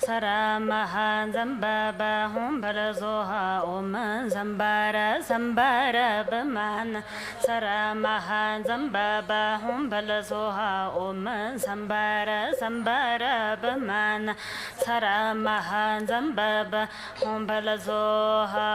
Saramaha Zambaba Humbala Zoha Oman Zambara Zambara Baman Saramaha Zambaba Humbala Zoha Oman Zambara Zambara Baman Saramaha Zambaba Humbala Zoha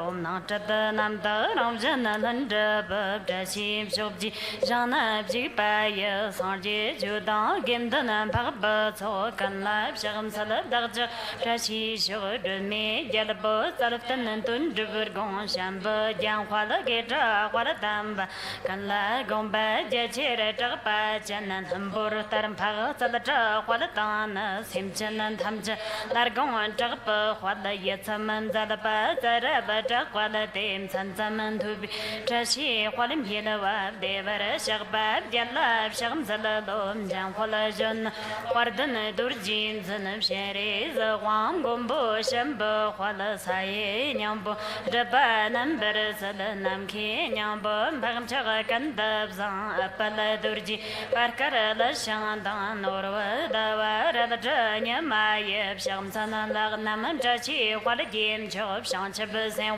Om Natata Namda Ramjana Landa Babdashim Shobji Jana Jipaya Sanji Judan Gimdana Baba Tokan Lab Shagam Salab Darja Rashi Shodme Jalabo Salaftan and Tundurgon Shamba Janwala Geta Walatamba Kanla Gomba Jachira Tapa Janan Hambur Tarampa Salata Walatana Simchan and Hamja Largon Tapa Wala Yetaman Zalapa Zaraba Takwala Tim Sansaman to be Trashi Walim Hilawa Devara Shagba Jalab Shagam Zalalom Janwalajan Wardan Durjins and Sherry Zawam Gombo Shamba Wala Saye Nyambo Raba Number Salanam Ki Nyambo Bamchaga Kandabzan Apala Durji Parkara Shandan Norwa Dawa Radajanya Mayeb Shamsana Lagnam Jachi Walagim Job Shanchabas and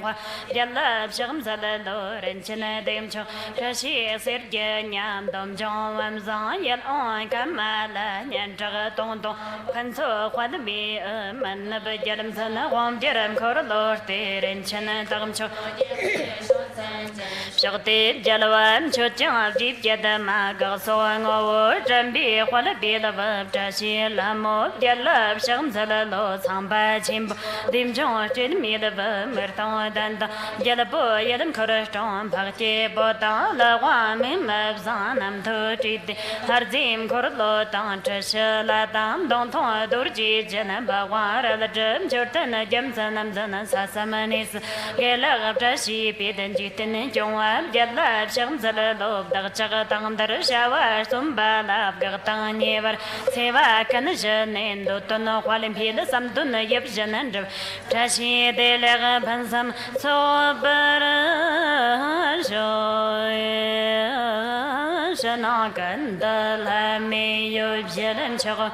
Jalab Shamzala Renchina Demcho Rashi Serganyam Dom John Wamzan Yel on Kamala Yantaga Tonto Kanso Quadabi Manaba Jalamsana Wam Jeram Korolorte Renchina Tamcho Shakti Jalawam Chochang Deep Jadama Gasong over Jambi Qualabi Lava Tashi Lamo Jalab Shamzala Lo Samba Chimbo Dim John Midava Merton Danda Jalabo Yadam Koraston Pakti Bota Lawam Mabzanam Tuti Harzim Korlo Tantra Latam Donton Durji Janaba Wara the Jam Jordan Jamsanam Zana Sasamanis Gela Tashi Pidan Jitin Jongab Jala Shamzala Love Dachagatam Darashawa Sumba Gatan Yever Seva Kanajan and Dotono Walimpida Samtuna Yepjan and Tashi de Lega Pansam Sober Shanakan Lame Yobjan Chako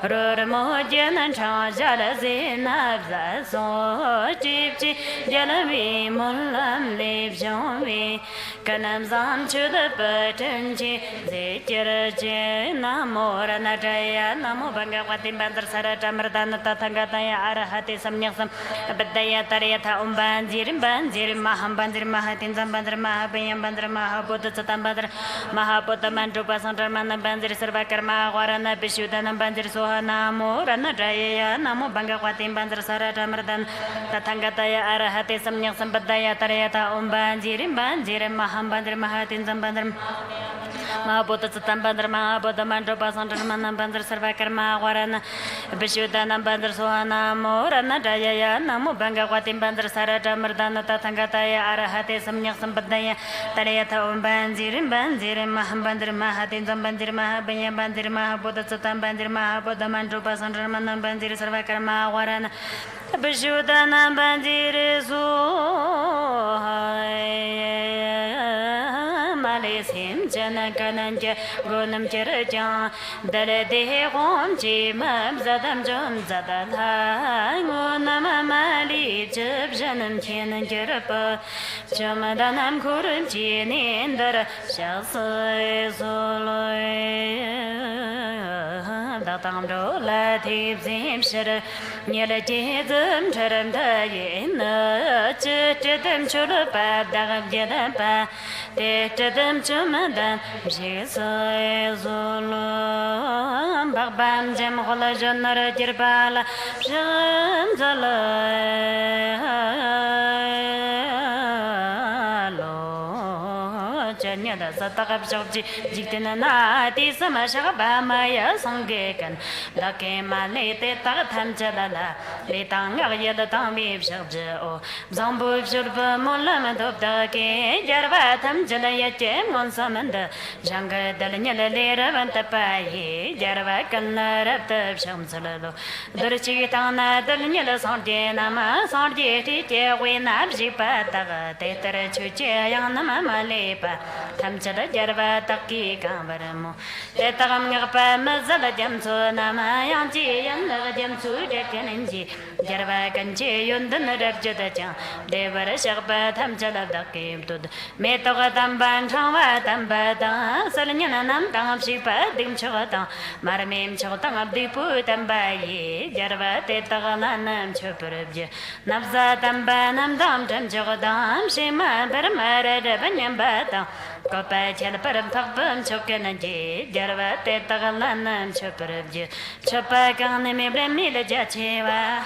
Rurmojan and Chajalazi Nabza So Gypsy Jalavi Mulam Leave Jomi Kanamzan to the Burtonji Zitiraji Namora Najaya Namobanga Watim Bandar Sarata Mardana Tatangataya Arahati Samyasam Badaya Tariata Umbanzirim Banzirim Maham Banzir Mahatin Zambandra Mahabayam Bandra Mahabuta Tambadra Mahabuta Mandrupa Sandraman Banzir Servakarma Warana Bishudan Banzir Sohanamo Rana Jaya Namo Banga Watim Bandra Sarata Mardan Tatangataya Arahati Samyasam Badaya Tariata Umbanzirim Banzirim Maham Bandri Mahatin Zambandram Mahabuta Tambandra Mahabuta Mandrupa Sandraman Bandra Servakarma Warana Bishudan Bandra Sohanamo Rana Jaya Namo Banga Watim Bandra Sarata Mardana Tatangataya Arahati Samyasam Badaya Tariata Umbanzirim Banzirim Maham Bandri Mahatin Zambandir Mahabaya Bandir Mahabuta Tambandir Mahabuta Mandrupa Sandraman Bandir Servakarma Warana Bishudan Bandir Malisim Janakananja Gunam Cherajan Dalade Hom Jimab Zadam Jom Zadala Gunam Mali Jib Janam Chin and Jerapa Jamadanam Kurum Chin in the Shalsoy Datam do Latif Zim Shir Yelajizm Cheram Dayin Chitim Churapa Dagab Jedapa Tetem Chumadan Jisay Zulum Babam Jam Holajan Jirbala Shamzala Janya Satakab Jobji Jitina Tisama Shaba Maya Sangekan Lake Malete Tatam Jalala Letanga Yadam Shabja O Zambu Shurba Mulam of Dake Jarvatam Jalayate Monsamanda Janga Dalanyala Lera Vantapai Jarvakan Rapta Shamsalado Durchitana Dalanyala Sardinama Sarditi Winabji Pataga Tetra Chuche Yanama Malepa Tam Tamchada Jarva Taki Kambaramo. Tetam Gapa Mazala Jamsu Nama Yanti Yanda Jamsu Jakanji. Jarva Kanji Yundan Rabjadaja. Devara Sharpa Tamchada Dakim to the Metoga Tamban Chava Tambada Salanyana Nam Tam Shipa Dim Chota Maramim Chotang of Dipu Tambaye Jarva Tetaganam Chopurabja Nabza Tambanam Dam Jogadam Shima Paramara Banyam Bata Copa Chelparam Tapum Chokanaji Jarva Tetaganam Chopurabja Chopa Ganimi Bremila Jachiva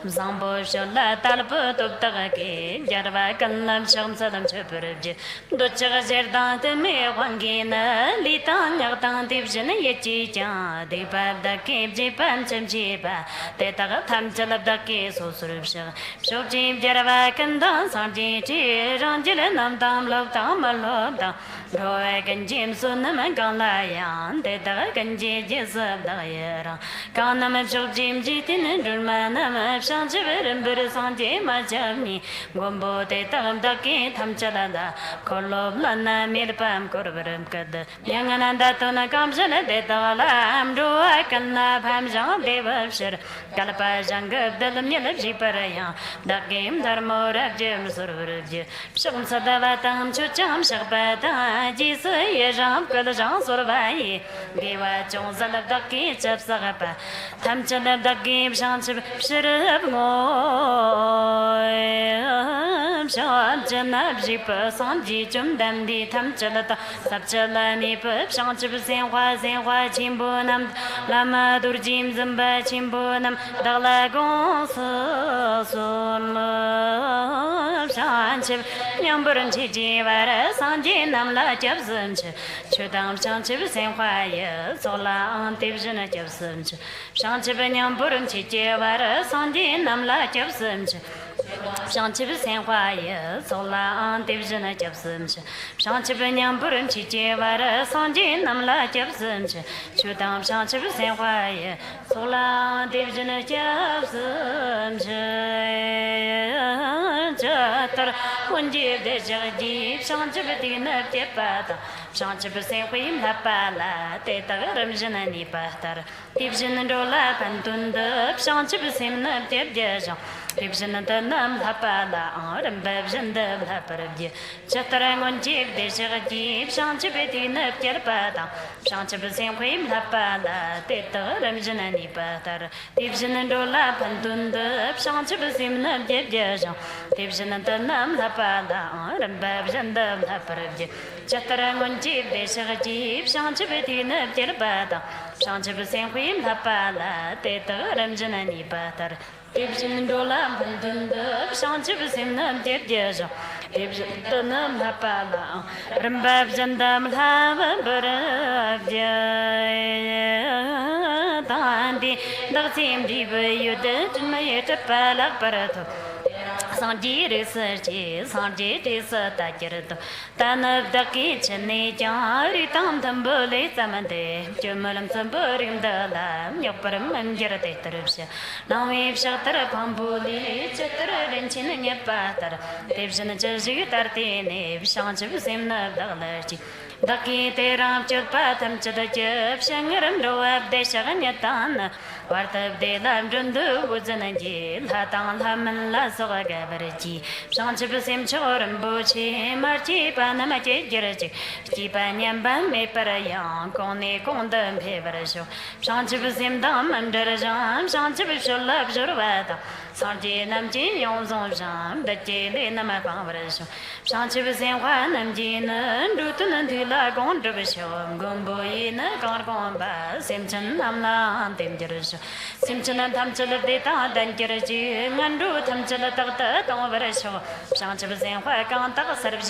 Zambo Shola Talput of Tagaki, Jarva Kalam Sham Sadam Chopurabji, Ducha Zerdan to me, Wangina, Litan Yartan Division, Yechicha, the Bab the Cape, Japan, Jipa, the Tagatam Jalabdaki, so Surubsha, Shojim Jarva can dance on GT, Rangilanam Dam Love Tam Love, Roeg and James Sunam Galayan, the Dagan Jis of Diera, Kanam of Jim Jitin and Durmanam. Sanji Majami, Gombo de Tam Daki, Tam Chalada, Kolob Lana, Mirpam, Korberum Kad, Yangananda Tona Kamsana de Dalam, do I can love Hamjan, Devashir, Kalapa Janga, the Mila Jiparaya, that game, Darmora, James Urji, Shum Sadavatam, Chucham, Shapata, Jesus, Yajam, Kalajan, Sorvai, Giva Jones of Daki, Chapsagapa, Tam Chalab the game, Shanship, Shirab. Janabji Sanji Jum Dandi Tam Chalata Sapchalani Pup Shanchip Senwa Senwa Chimbunam Lama Durjim Zamba Chimbunam Dalagon Sola Shanchip Yamburan Chijivara Sanji Namla Jabsunch Chudam Shanchip Senwa Sola Antivjana Jabsunch Shanchip Yamburan Chijivara Sanji Namla Jabsunch Shanchip Senwa Sola Antivjana Jabsunch Shanchip Yamburan Chijivara Sanji Namla Jabsunch Chudam Shanchip Senwa Sola Antivjana Jabsunch Jatar Punjib de Jagdeep Shanchip Dina Tepata Shanchip Senwim Lapala Tetaram Janani Patar Divjan Dola Pantunda Shanchip Simna Tepjajan Divjananam Lapala Aram Babjan de Laparabja Chatarangon Jib de Jagdeep Shanchip Dina Tepata Shanchip Senwim Lapala Tetaram Janani Patar Divjan Dola Pantunda Shanchip Simna Tepjajan Divjananam Lapala Aram Babjan de Laparabja Chatarangon Jib de Jagdeep Shanchip Dina Tepata Shanchip Senwim Lapala Tetaram Janani Patar Divjan Dola Pantunda Shanchip Simna Tepjajan Divjananam Lapala Rambab Jandam Lava Barabja Dandi Datim Diva Yudet Mayeta Palak Barato Sanji research, Sanji Tasakirto, Tan of the kitchen, Jari Tam Tambole Samante, Jumalam Samburim the Lam, Yoparam and Geratatorusha. Now we've shut up Pambuli, Chetter and Chin and Yapatar, Divjan Jersey Tartine, Shanchip Simna Dalarchi. Daki Teram Churpatam Chadajab, Shangaram Doab de Shaganyatan, Part of the Lamdundu was an angel, Hatan Haman La Soga. Shanchip Sim Choram Buchi, Marchi Panamachi Jerachi, Chipanyam Bame Parayan, Kone Kondam Peverasho, Shanchip Sim Dam under a jam, Shanchip Sholab Jorvata, Sanji Namjin Yonzon Jam, the Jade Namapavarasho, Shanchip Sim Wanamjin, Dutan and Tila Gondravisho, Gumboina, Gargomba, Simpson Namla, Dangerous, Simpson and Tamchel of Data, Dangerous, and do Tamchel over. Shanchip Senwa can't take a service.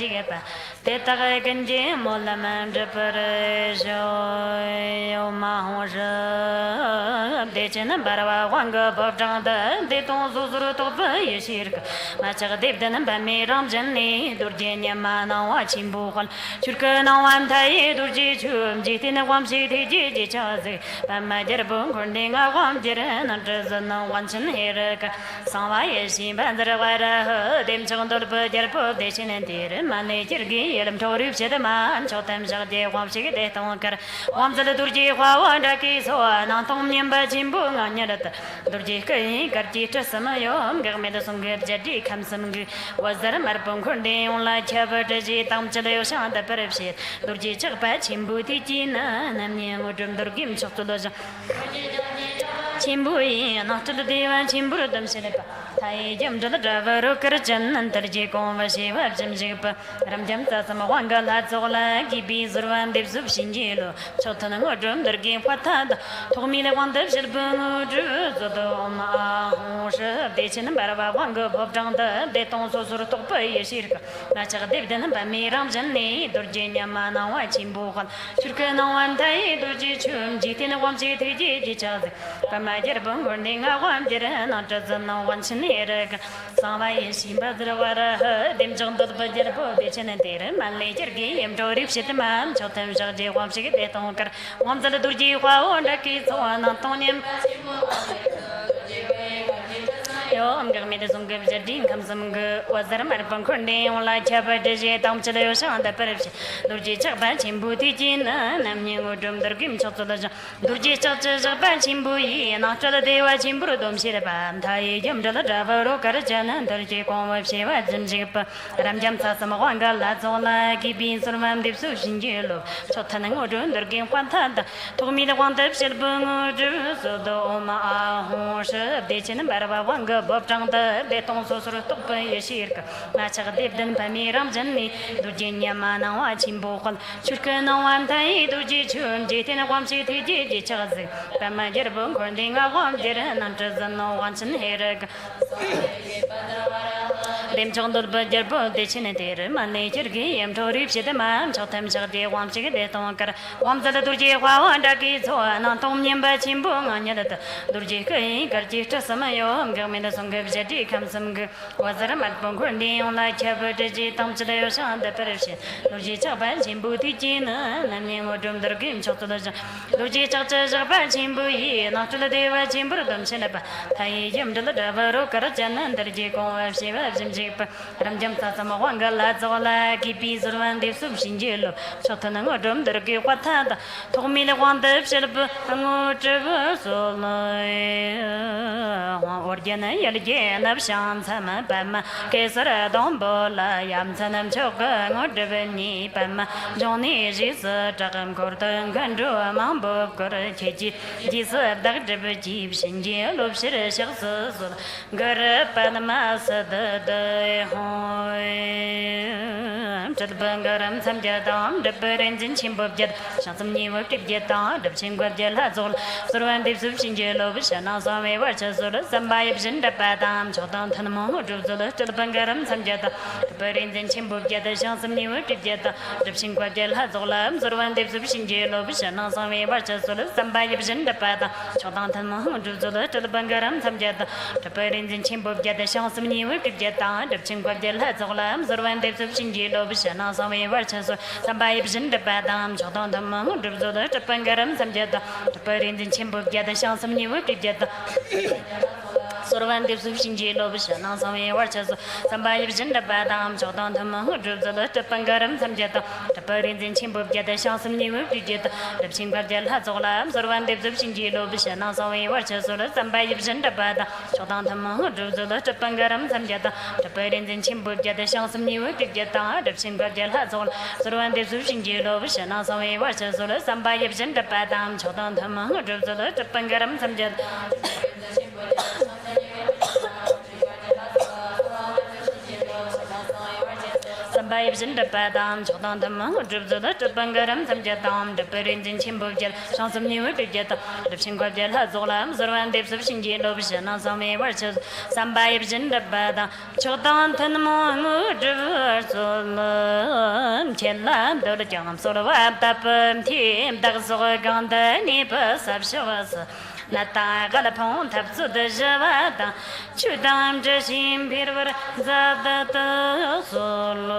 Teta Ganji, Molam, Japarejo, Mahoja, de chen barwa wang bo zhang de de tong zu zu to ba ye shir ka ma cha de de nan ba me ram jan ni dur je nya ma na wa chim bu khol chur ka na wan thai dur ji chum ji te na wam si de ji ji cha ze ba ma jar bu khon de nga wam jer na zhe zan na wan chen he re ka sa wa ye xin ban zhe wa ra dem chang do ba jar po de chen de re ma ne jer gi yelam to ru che de ma an cho tam ja de wam si de tong kar wam zhe dur ji hwa wa da ki so na tong nyam ba chim bu nga nya da dur ji kai kar ji cha sama yo gar me da song ge ja di kham sam ge wa zar mar pong khon de on la cha ba de ji tam cha de yo sha da par phe dur ji cha ba chim bu ti ji na nam ne ngo dum dur gim chok to do ja chim bu yi na to de wa chim bu dum se le pa thai jam da da va ro kar chan nan tar ji ko va she va jam ji pa ram jam ta sam wang ga la zo la gi bi zur wan de zub shin ji lo chot na ngo dum dur gim pa ta da to mi le wan de shil bu ngo ju zo do ma ho she de chen ba ba wang ga bob dang da de tong so sur to pa ye shir ka na cha de de na ba mi ram jan ni dur je nya ma na wa chim bu khan chur ka na wan dai dur ji chum ji te na wam ji te ji ji cha de pa ma jer bong gor ni nga wam jer na cha zan na wan chen ne re ka sa wa ye shi ba dra wa ra dem jong do ba jer bo de chen de re man le jer gi em do rip shit ma cho tem ja je wam shi de tong kar wam za dur ji hwa on da ki so na tong nem yo am gar me de song ge ja din kam sam ge wa zar mar pang khon de on la cha ba de je tam cha de yo sha da par che dur ji cha ba chim bu ti jin na nam ni ngo dum dar kim chot da ja dur ji cha cha ba chim bu yi na cha de wa chim bu dom shi de ba tha ye jam da da ba ro kar ja na dar ji ko wa she wa jim ji pa ram jam sa sam wang ga la zo la ki bin sur mam de su shin ji lo chot ta ngo dum dar kim kwan tha da to mi de wang de shel bu ngo ju so do ma a ho she de chen ba ba wang ga bob chang da de tong so sur to pa ye shir ka na cha de den pa mi ram jan ni du ji nya ma na wa chim bo khol chur ka na wan tai du ji chum ji te na wam si ti ji ji cha zi pa ma jer bo khon de nga wam jer na cha zan no wan chen he re ka dem chang do ba jer bo de chen de re ma ne jer gi em to ri phe de ma cha tam cha de wam chi de tong kar wam za du ji hwa wa da ki so na tong nyem ba chim bo nga nya da du ji kai kar ji cha sama yo ga me da song ge ja di kam sam ge wa zar mat bong khon de on la cha ba de ji tam cha de yo sha da par phe du ji cha ba chim bu ti ji na na ne mo dum dar gim chot da ja du ji cha cha ja ba chim bu yi na tu la de wa chim bu dum chen ba thai yem da da ba ro kar jan nan dar ji ko wa she ba jim ji pa ram jam ta sam wang ga la zo la ki bi zur wan de sum shin ji lo chot na ngo dum dar ge kwa tha da to mi le wan de shel bu ngo che ba so la or ja na yel je na shan tham pa ma ke sar dong bo la yam chanam chok ngo de ben ni pa ma jo ni ji se ta gam kor tan gan ro ma bo kor che ji ji se da de be ji shin je lo shir shig se so gar pa na ma sa da de hoi chad bangaram sam ja dam de beren jin chim bob jad shan sam ni wa tip je ta de chim gwa je la zol surwan de sub shin je lo bi shan na sa me wa cha so de sam ba yib jin de pa dam cho dan than mo ju zo de chad bangaram sam ja da beren jin chim bob jad shan sam ni wa tip je ta de chim gwa je la zol am surwan de sub shin je lo bi shan na sa me wa cha so de sam ba yib jin de pa da cho dan than mo ju zo de chad bangaram sam ja da beren jin chim bob jad shan sam ni wa tip je ta de chim gwa je la zol am surwan de sub shin je lo bi shan na sa me wa cha so sam ba yib jin de pa dam cho dan than mo ju zo de chad bangaram sam ja da beren jin chim bob jad shan sam ni wa tip je ta Survan de Subshin Jelo Bishana, some watches, somebody vision the Badam, Jordan, the Mahu, the Pangaram, some jet, the Parin in Chimbo, get the chance of new digit, the Chimbadel has all arms, Survan de Subshin Jelo Bishana, some watches, somebody vision the Bada, Jordan, the Mahu, the Pangaram, some jet, the Parin in Chimbo, get the chance of new digit, the Chimbadel has all, Survan de Subshin Jelo Bishana, some watches, somebody vision the Badam, Jordan, the Mahu, the Pangaram, some jet. Vibes in the Padam, Chotan the Mahu, the Bangaram, some Jatam, the Perins in Chimbojel, Shans of New Jet, the Chingwajel has Olam, Zoran Debs of Shinji Lovision, some verses, some vibes in the Bada, Chotan Tanamo, Diverson, Chelam, the Jam, sort of Tapum, Tim, Daxoganda, Nipus, Abshavas. 那大个了碰他做的热瓦当，去当这心皮儿咋的嗦了，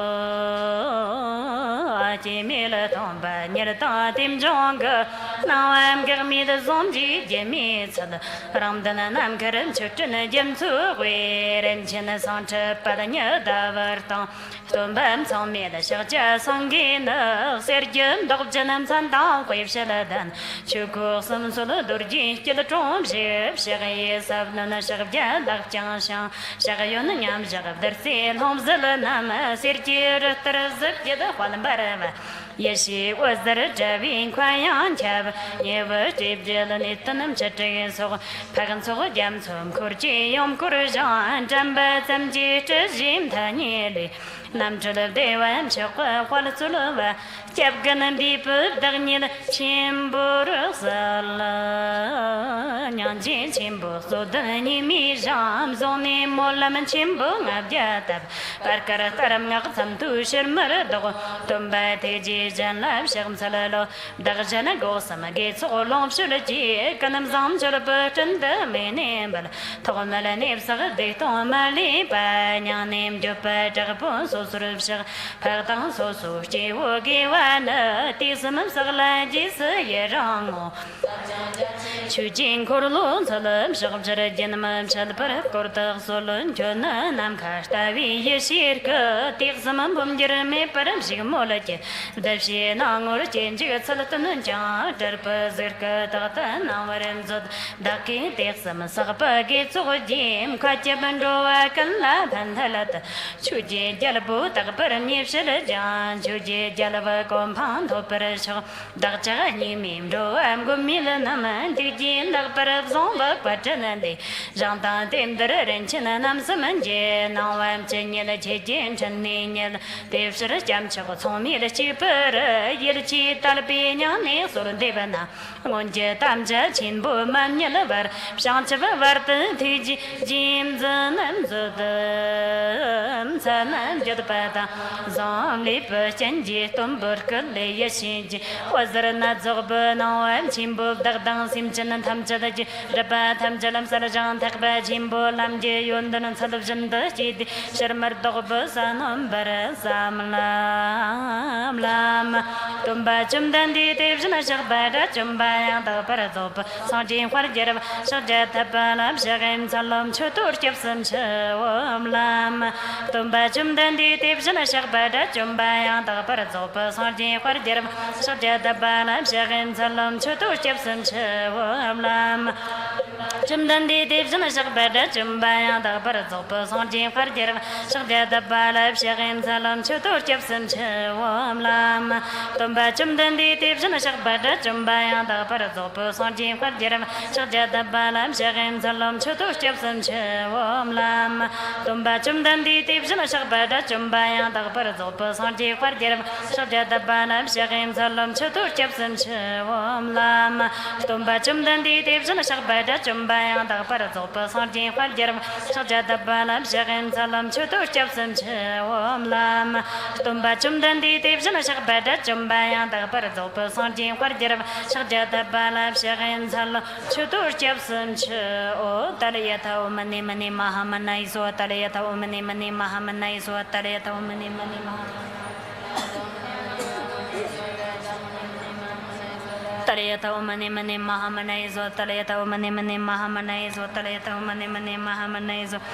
见面了当半年了当点钟个，那俺个米的总计见面次了，让的那南个人去真的见出回人前的上车把的牛大碗当，东北上面的小家上给那，谁人都真能参当回不了的，去过什么说的都是进去了中学，谁个也啥不能谁个家大江上，谁个有那娘谁个得谁红子了那么谁接着得是别的话能白了吧。也是我在这边快养家吧，也我这边了你等能吃这个说，拍个错点从苦去用苦上，真把咱们这人他年里。nam chul de wan chwa khwal chul wa chep gan bi pu dag ni la chim bu ru sal nyang ji chim bu so da ni mi jam zo ni mo la man chim bu ngab ja tab par kar taram ngak sam tu shir mar do tum ba te ji jan la sham sal lo dag jan go sam ge so long shul ji kanam zam chul ba chen da me ne bal thon la ne sa de to ma li ba nyang nem jo pa dag po so surubshag pagdang so so ji wo ge wan ti sam sag la ji se ye rang o chu jin kor lo salam shag jar jin ma chal par kor ta so lon chon nam kha sta vi ye shir ka ti sam bum jir me par shig mo la che da shi na ngor chen ji chal tan ja dar pa zir ka ta ta na waram zod da ki ti sam sag pa ge zo jim kha che ban ro wa kan la than thalat chu ji jal bu ta par ni shil jan chu ji jal va kom phan tho par sha da cha ni mim ro am gum mi la nam ti jin da par zong ba pa chen de jang da dem dar ren chen nam sam je na wam chen ni la che jin chen ni ni la de shir jam cha ko chong mi la chi par ye la chi ta la pe nya ne so de ba na ngon je tam ja chin bu man ni la bar shang cha va var ti ji jim zan nam zo de san nam je pa ta zam li pa chen ji tum bur ka le ye shin ji wa zar na zo ba na am chim bu dag dang sim chen tham cha da ji ra pa tham cha lam sar jang thak ba chim bu lam je yon dan sa jan da ji di shar mar do ba sa nam bar sam lam lam tum ba chum dan di te jna shag ba da chum ba yang da par zo pa sa ji khwar jer ba sa ja ta ba lam shagem salam chu tur chep sam cha om lam tum ba chum dan di te jna shag ba da chum ba yang da par zo pa sa ji khwar jer ba sa ja ta ba lam shagem salam chu tur chep sam cha om lam chum dan di te jna shag ba da chum ba yang da par zo pa sa ji khwar jer ba sa ja ta ba lam shagem salam chu tur chep sam cha om lam tum ba chum dan di te jna shag ba da chum ba yang da par zo pa sa ji khwar jer ba sa ja ta ba lam shagem salam chu tur chep sam cha om lam tum ba chum dan di te jna shag ba da chum ba yang da par zo pa sa ji khwar jer ba sa ja ta ba lam shagem salam chu tur chep sam cha om lam tum ba chum dan di te jna shag ba da chum ba yang da par zo pa sa ji khwar jer ba sa ja ta ba lam shagem salam chu tur chep sam cha om lam tum ba chum dan di te jna shag ba da chum ba yang da par zo pa sa ji khwar jer ba sa ja ta ba lam shagem salam chu tur chep sam cha o taliyata o mani mani mahamanai so taliyata o mani mani mahamanai so taliyata o mani mani taliyata o mani mani mahamanai so taliyata o mani mani mahamanai so taliyata o mani mani mahamanai so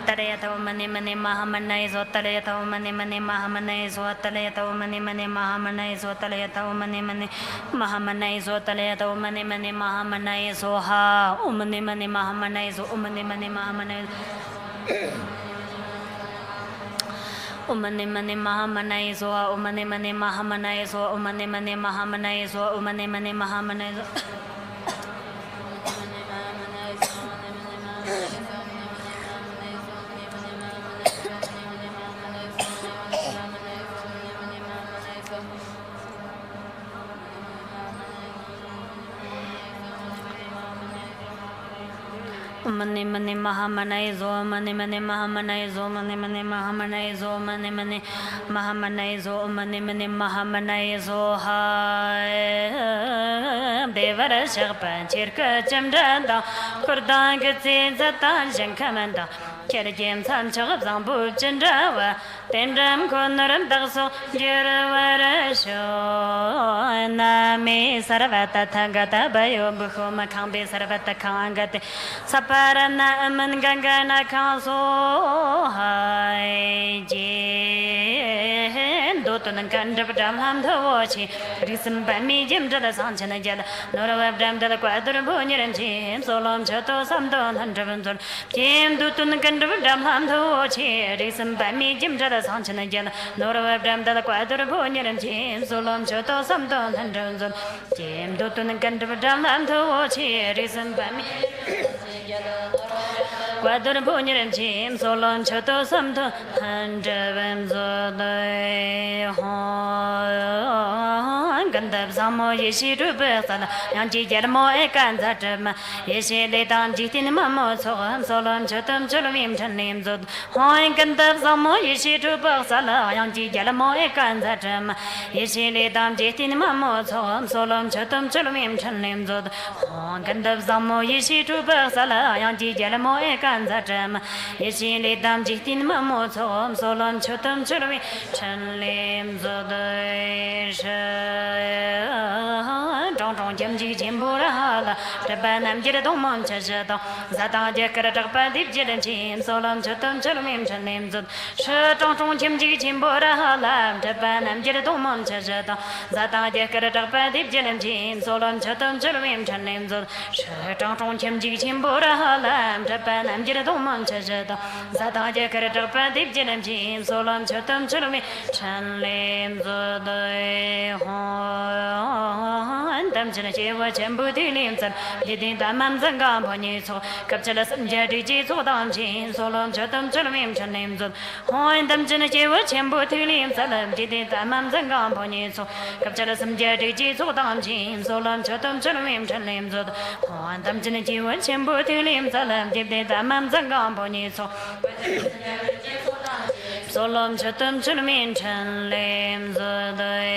taliyata o mani mani mahamanai so taliyata o mani mani mahamanai so taliyata o mani mani mahamanai so taliyata o mani mani mahamanai so taliyata o mani mani mahamanai so ha o mani mani mahamanai so o mani mani mahamanai o mani mani mahamanai so o mani mani mahamanai so o mani mani mahamanai so o mani mani mahamanai so mani mani mahamanai zo mani mani mahamanai zo mani mani mahamanai zo mani mani mahamanai zo mani mani mahamanai zo ha devara shagpan chirka chamranda kurdan gatsin zatan shankamanda kerjem san chagab zambu chandrawa tendram konaram dagso jirvara sho nami sarvata thangata bayo bukhuma khambe sarvata khangate saparana aman gangana khaso hai je dotan kandra dhamam dhawochi risam bami jim jada sanchana jada norav dam dada quadra boniram jim solom chato samdon handravanzon jim dutun kandra dhamam dhawochi risam bami jim jada sanchana jada norav dam dada quadra boniram jim solom chato samdon handravanzon jim dutun kandra dhamam dhawochi risam bami quadra boniram jim solom chato samdon handravanzon gandab samo yeshi rubasana yanji jermo ekanza jama yeshi le dan jitin mamo soham solom chotam cholmim chanim zod hoy gandab samo yeshi rubasana yanji jermo ekanza jama yeshi le dan jitin mamo soham solom chotam cholmim chanim zod hoy gandab samo yeshi rubasana yanji jermo ekanza jama yeshi le dan jitin mamo soham solom chotam cholmim chanim zod trong trong chim chi chim bồ ra la tra ba nam chi đông mong cha cha đông za ta je kar tra ba dip je den chim so lam cha tam cha mim cha nem zut she trong trong chim chi chim bồ ra la tra ba nam chi đông mong cha cha đông za ta je kar tra ba dip je den chim so lam cha tam cha mim cha nem zut she trong trong chim chi chim bồ ra la tra ba nam chi đông mong cha cha đông za ta je kar tra ba dip je den chim so lam cha tam cha mim cha nem zut tam chana chewa chambu tilim san yidin tamam zangam bhani so kapchala samja diji so dam chin solom chatam chalamim chanim zot hoin tam chana chewa chambu tilim san yidin tamam zangam bhani so kapchala samja diji so dam chin solom chatam chalamim chanim zot hoin tam chana chewa chambu tilim san yidin tamam zangam bhani so solom chatam chalamim chanim zot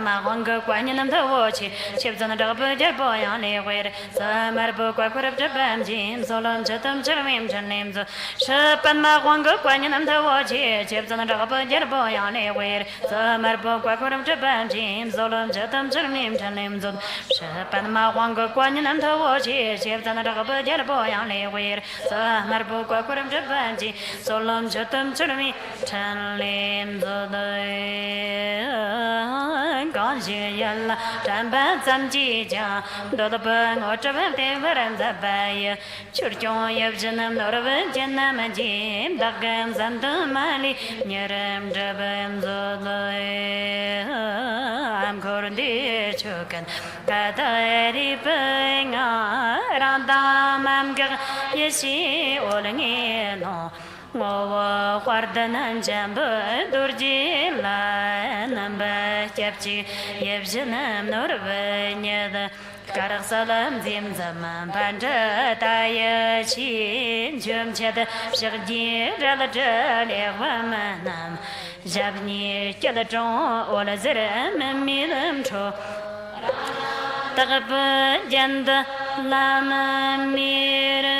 ma hong ge quan nhân thơ vô chi chip dân đọc bơ jer bo yang le quer sa mar bo qua qua rap bam jim solom chatam chalamim chanim zo she pan ma hong ge quan nhân thơ vô chi chip dân đọc bơ jer bo yang le quer sa mar bo qua qua rap bam jim solom chatam chalamim chanim zo she pan ma hong ge quan nhân thơ vô chi chip dân đọc bơ jer bo yang le quer sa mar bo qua qua rap bam jim solom chatam chalamim chanim zo con gì yalla trăm ba trăm chi cha do da ba ngo cha ba te varan za ba ya chur cho yab janam do ra janam ji da gam zan da mali nyaram da bam zo lai am kor de chukan ka da ri ba nga ran da mam ga yeshi olange no ngô quardana jambu durji la namba chapchi yebjanam norvanyada karak salam zim zaman panja taya chin chum chada shagji rala jale wamanam jabni chala chon ola zira milam cho tagap janda lama mira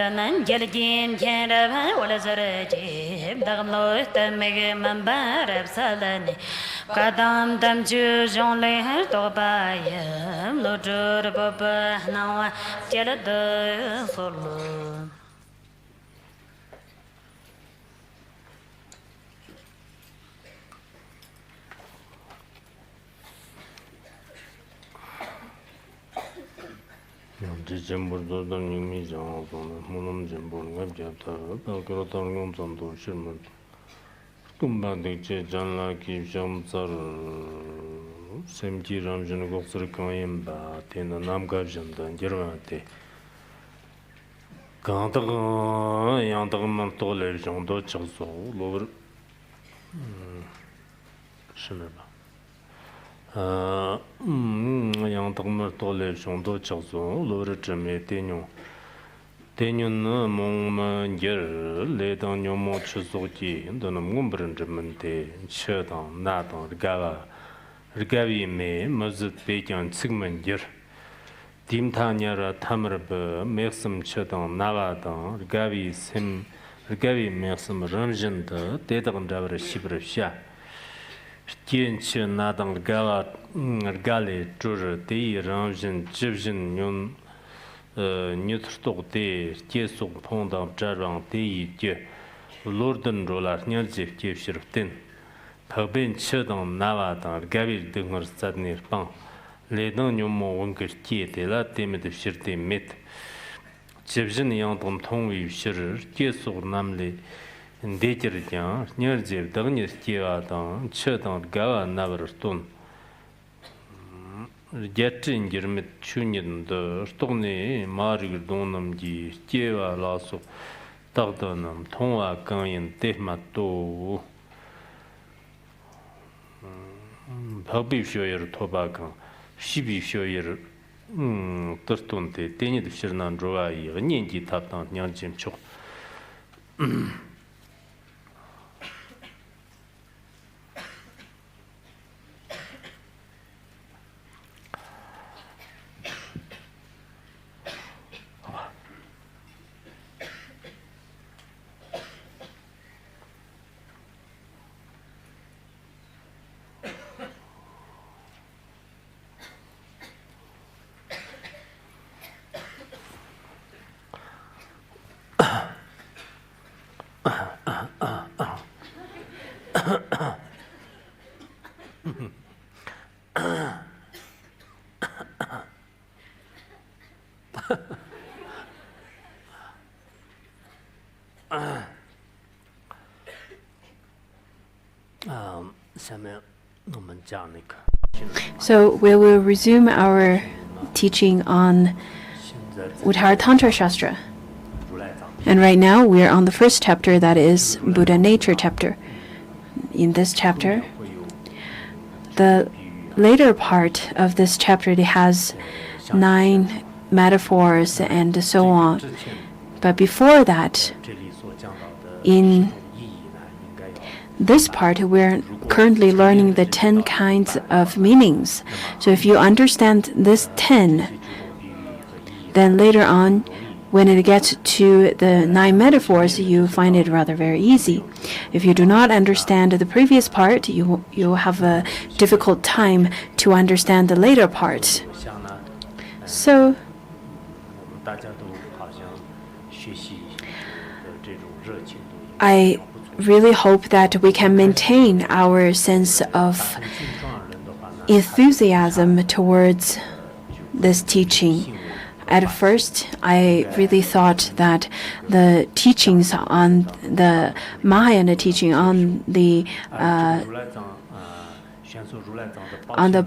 Gendanan Gelgin Kendaba Walazaraji, Daglo, the Mega Mamba, Salani, Kadam Damju, Jean Le Tobaya, Lojo, Baba, now Jelada Solo. December'dan 20 sonra bunun December'ın yaptığı Belgrad'dan yoldan şirmen kumbandıkça canla ki jamzar semki ramjını goksur kayım ba tena nam gavjandan girmedi kandığı yandığımın toğlar janda çıksa olur şimdi yang tagmar tole shondo chakso lore chame tenyon mong ma ger le dang nyomo chuso ji ndonam ngumbran jamente chedang na dang rgavi me mazut bejan tsigman ger dimtanyara tamarba meksam chedang naga dang rgavi meksam ramjin da dedang javra shibra sha Tienche nadang gale jur de ranjin jibjin yun nyutrtok de tiesuk pondang jarang de je lorden rolar nyalje kevshirtin pagben chedang nawa dang gavir dengar sadnir pang ledang nyumo wongker tie de la temed shirte met jibjin yangdang tongwi shir tiesuk namle Deterjan, Nirjev, Dagnir Kiadan, Chedan, Gava Navarstun. Jettin Girmit Chunin, the Stony, Margir Donamji, Kieva Lasso, Tardanam, Tonga Ganyan, Tehmato. Pabi Shoyer Tobakan, Shibi Shoyer, Turtunte, Tenid Shirnan Roai, Ninji Tatan, Nyanjim Chok. So we will resume our teaching on Uttara Tantra Shastra. And right now we are on the first chapter, that is Buddha Nature chapter. In this chapter, the later part of this chapter, it has 9 metaphors and so on. But before that, in this part, we're currently learning the 10 kinds of meanings. So if you understand this 10, then later on, when it gets to the 9 metaphors, you find it rather very easy. If you do not understand the previous part, you will have a difficult time to understand the later part. So I really hope that we can maintain our sense of enthusiasm towards this teaching. At first, I really thought that the teachings on the Mahayana teaching on the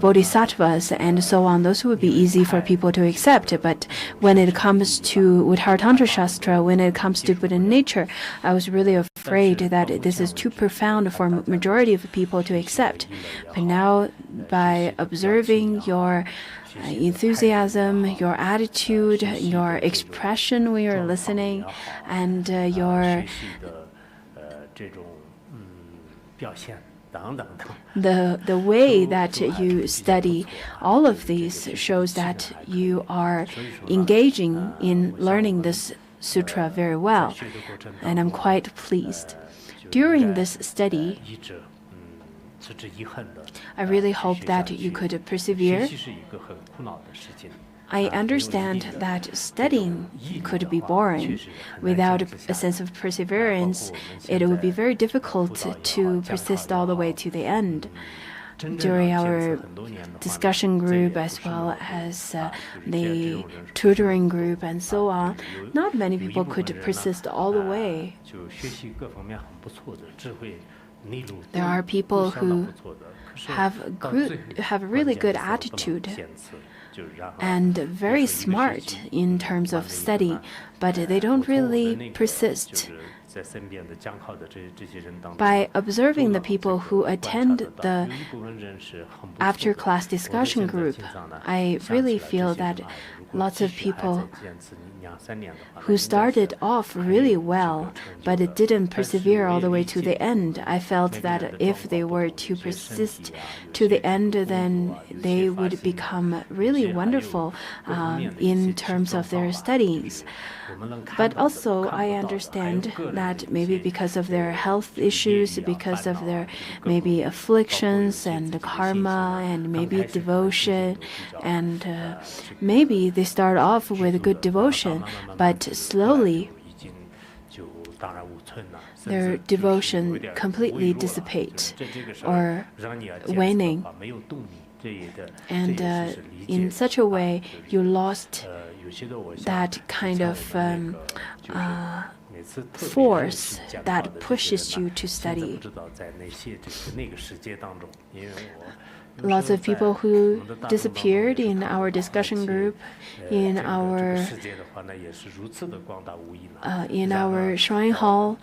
Bodhisattvas and so on, those would be easy for people to accept. But when it comes to Uttara Tantra Shastra, when it comes to Buddha nature, I was really afraid that this is too profound for majority of people to accept. But now, by observing your enthusiasm, your attitude, your expression when you're listening, and the way that you study, all of these shows that you are engaging in learning this sutra very well, and I'm quite pleased. During this study, I really hope that you could persevere. I understand that studying could be boring. Without a sense of perseverance, it would be very difficult to persist all the way to the end. During our discussion group as well as the tutoring group and so on, not many people could persist all the way. There are people who have a really good attitude and very smart in terms of study, but they don't really persist. By observing the people who attend the after-class discussion group, I really feel that lots of people who started off really well, but it didn't persevere all the way to the end. I felt that if they were to persist to the end, then they would become really wonderful in terms of their studies. But also, I understand that maybe because of their health issues, because of their maybe afflictions and karma and maybe devotion, and maybe they start off with good devotion, but slowly their devotion completely dissipates or waning. And in such a way, you lost that kind of force that pushes you to study. Lots of people who disappeared in our discussion group, in our shrine hall.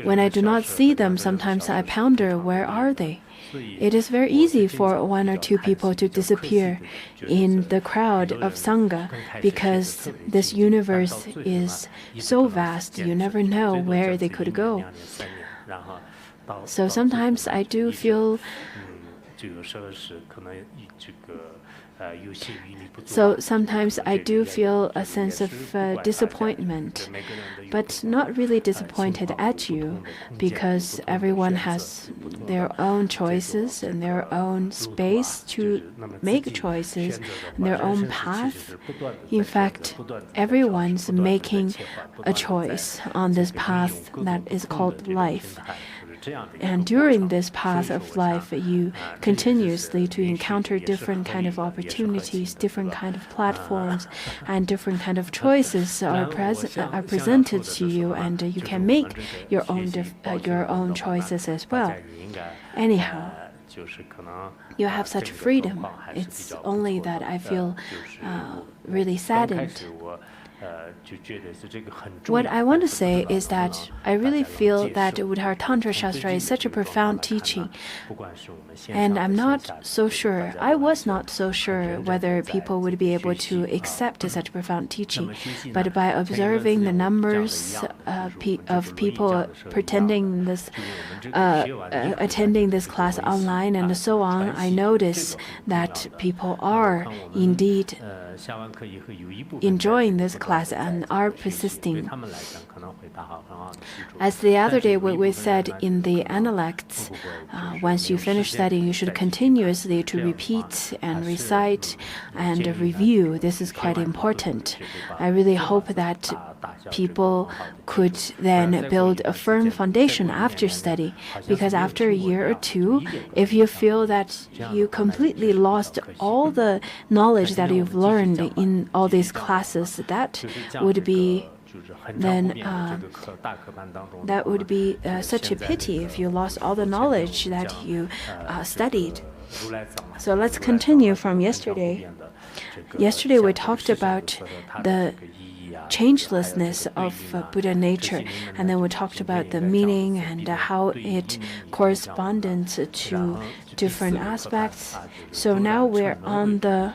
When I do not see them, sometimes I ponder, where are they? It is very easy for one or two people to disappear in the crowd of Sangha because this universe is so vast, you never know where they could go. So sometimes I do feel a sense of disappointment, but not really disappointed at you, because everyone has their own choices and their own space to make choices, and their own path. In fact, everyone's making a choice on this path that is called life. And during this path of life, you continuously to encounter different kind of opportunities, different kind of platforms, and different kind of choices are presented to you, and you can make your own choices as well. Anyhow, you have such freedom. It's only that I feel really saddened. What I want to say is that I really feel that Uddhara Tantra Shastra is such a profound teaching, and I'm not so sure, I was not so sure whether people would be able to accept such profound teaching. But by observing the numbers of people attending this class online and so on, I notice that people are indeed enjoying this class and are persisting. As the other day we said in the Analects, once you finish studying, you should continuously to repeat and recite and review. This is quite important. I really hope that people could then build a firm foundation after study, because after a year or two, if you feel that you completely lost all the knowledge that you've learned in all these classes, that would be such a pity if you lost all the knowledge that you studied. So let's continue from yesterday. Yesterday we talked about the changelessness of Buddha nature, and then we talked about the meaning and how it corresponds to different aspects. So now we're on the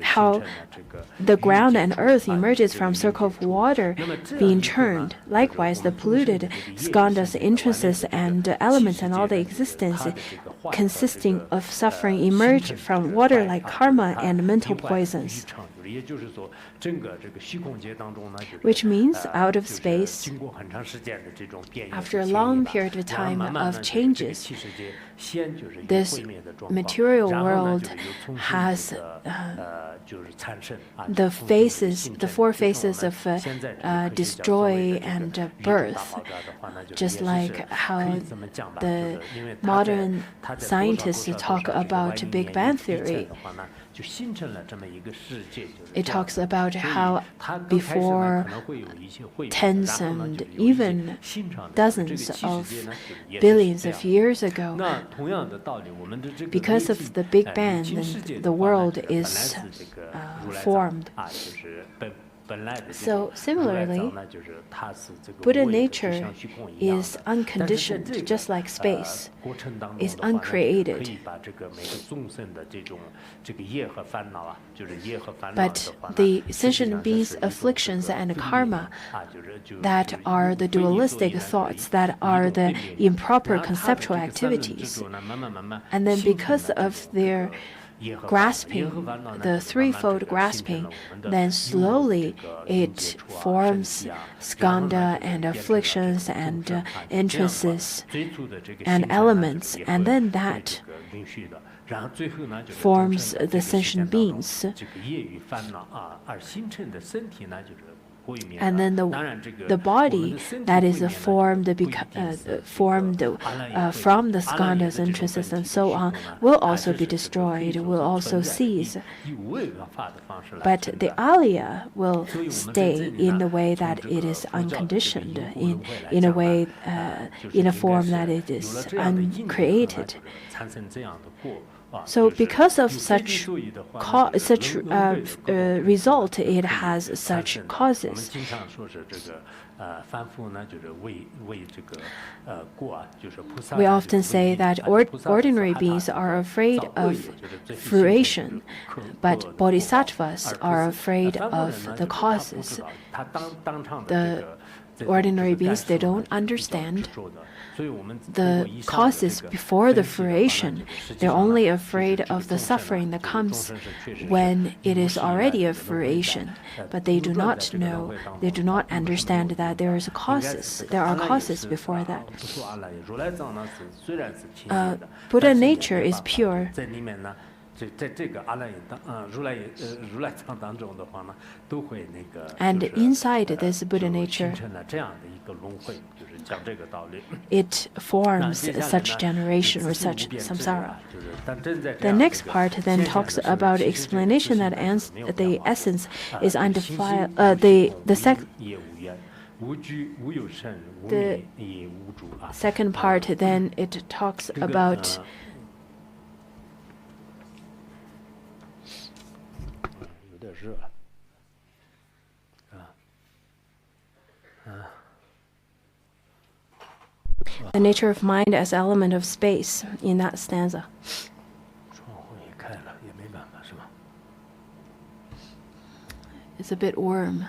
how the ground and earth emerges from circle of water being churned. Likewise, the polluted skandhas, entrances, and elements and all the existence consisting of suffering emerge from water like karma and mental poisons. Which means out of space, after a long period of time of changes, this material world has the four phases of destroy and birth, just like how the modern scientists talk about Big Bang Theory. it talks about how before tens and even dozens of billions of years ago, because of the Big Bang, then the world is formed. So similarly, Buddha nature is unconditioned, just like space is uncreated. But the sentient beings' afflictions and karma that are the dualistic thoughts, that are the improper conceptual activities. And then because of their grasping, the threefold grasping, then slowly it forms skandha and afflictions and entrances and elements, and then that forms the sentient beings. And then the body that is formed from the skandhas, entrances, and so on will also be destroyed, will also cease. But the alaya will stay in the way that it is unconditioned, in a way, in a form that it is uncreated. So because of such result, it has such causes. We often say that ordinary beings are afraid of fruition, but bodhisattvas are afraid of the causes. The ordinary beings, they don't understand the causes before the fruition. They're only afraid of the suffering that comes when it is already a fruition. But they do not know, they do not understand that there are causes before that. Buddha nature is pure. And inside this Buddha nature, it forms such generation or such samsara. The next part then talks about explanation that the essence is undefiled. The second part then it talks about the nature of mind as element of space in that stanza. It's a bit warm.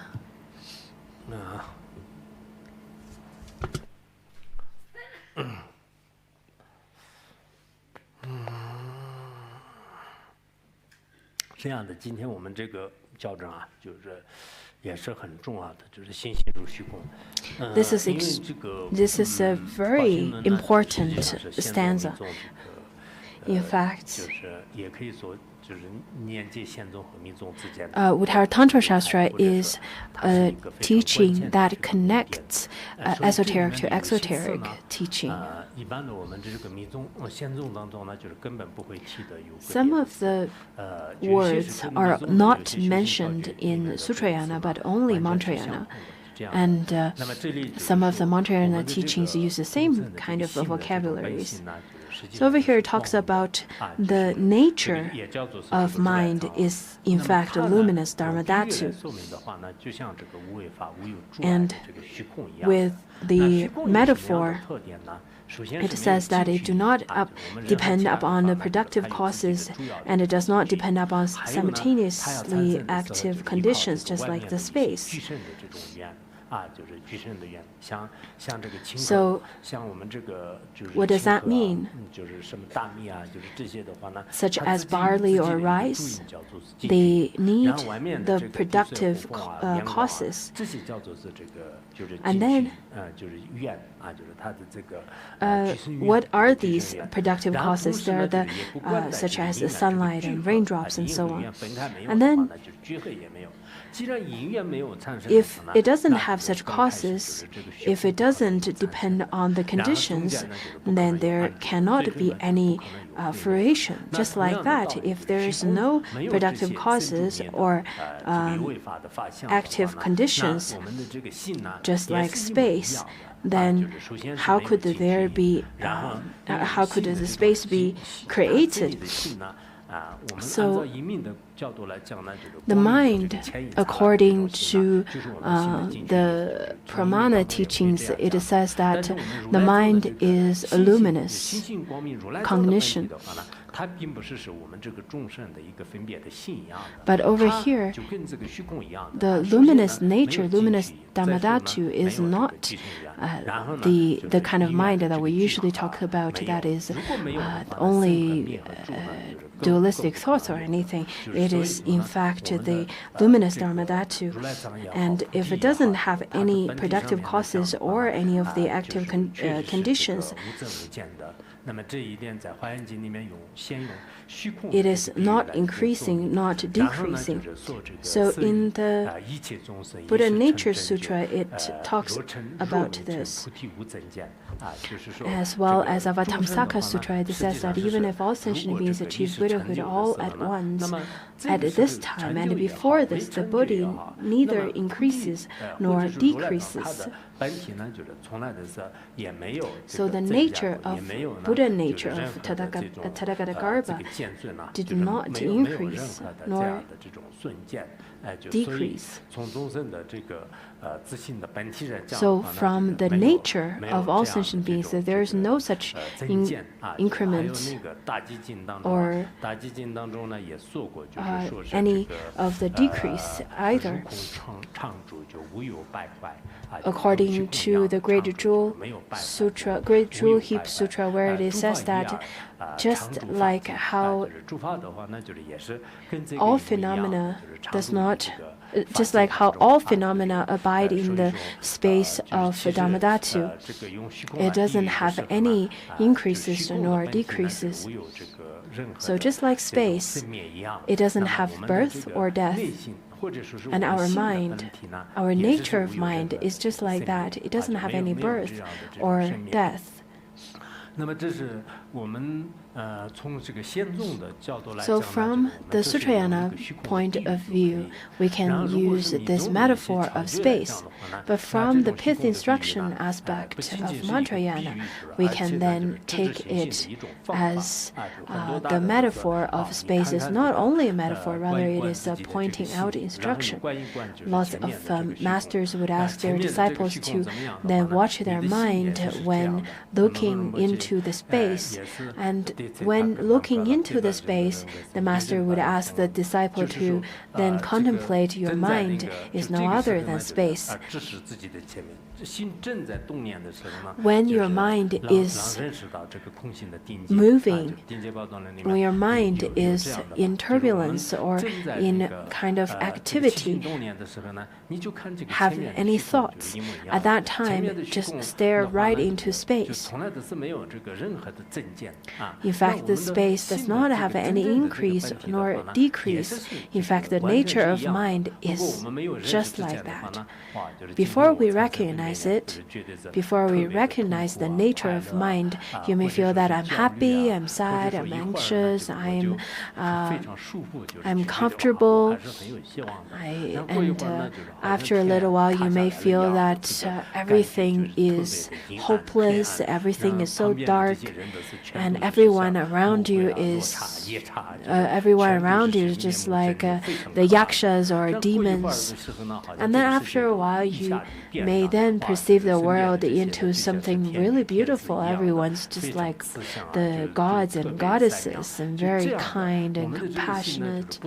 This is a very important stanza. In fact, Uttara Tantra Shastra is a teaching that connects esoteric to exoteric teaching. Some of the words are not mentioned in Sutrayana, but only Mantrayana. And some of the Mantrayana teachings use the same kind of vocabularies. So over here it talks about the nature of mind is in fact a luminous Dharmadhatu. And with the metaphor, it says that it do not depend upon the productive causes, and it does not depend upon simultaneously active conditions, just like the space. So, what does that mean? Such as barley or rice, they need the productive causes. And then, what are these productive causes? There are the such as the sunlight and raindrops and so on. And then, if it doesn't have such causes, if it doesn't depend on the conditions, then there cannot be any fruition. Just like that, if there is no productive causes or active conditions, just like space, then how could there be? How could the space be created? So the mind, according to the Pramana teachings, it says that the mind is a luminous cognition. But over here, the luminous nature, luminous Dhammadhatu, is not the kind of mind that we usually talk about, that is only dualistic thoughts or anything. It is, in fact, the luminous Dhammadhatu. And if it doesn't have any productive causes or any of the active conditions, it is not increasing, not decreasing. So in the Buddha Nature Sutra, it talks about this. As well as Avatamsaka Sutra, it says that even if all sentient beings achieve Buddhahood all at once, at this time and before this, the Buddha neither increases nor decreases. So the nature of Buddha nature of Tathagata did not increase nor decrease. So from the nature of all sentient beings, there is no such increment or any of the decrease either. According to the Great Jewel Sutra, Great Jewel Heap Sutra, where it says that just like how all phenomena abide in the space of Dhammadhatu, it doesn't have any increases nor decreases. So just like space, it doesn't have birth or death. And our mind, our nature of mind is just like that. It doesn't have any birth or death. So from the Sutrayana point of view, we can use this metaphor of space. But from the pith instruction aspect of Mantrayana, we can then take it as the metaphor of space is not only a metaphor, rather it is a pointing out instruction. Lots of masters would ask their disciples to then watch their mind when looking into the space, and when looking into the space, the master would ask the disciple to then contemplate your mind is no other than space. When your mind is moving, when your mind is in turbulence or in kind of activity, have any thoughts, at that time, just stare right into space. In fact, the space does not have any increase nor decrease. In fact, the nature of mind is just like that. Before we recognize it, before we recognize the nature of mind, you may feel that I'm happy, I'm sad, I'm anxious, I'm comfortable, and after a little while you may feel that everything is hopeless, everything is so dark, and everyone around you is just like the yakshas or demons. And then after a while you may then perceive the world into something really beautiful. Everyone's just like the gods and goddesses and very kind and compassionate.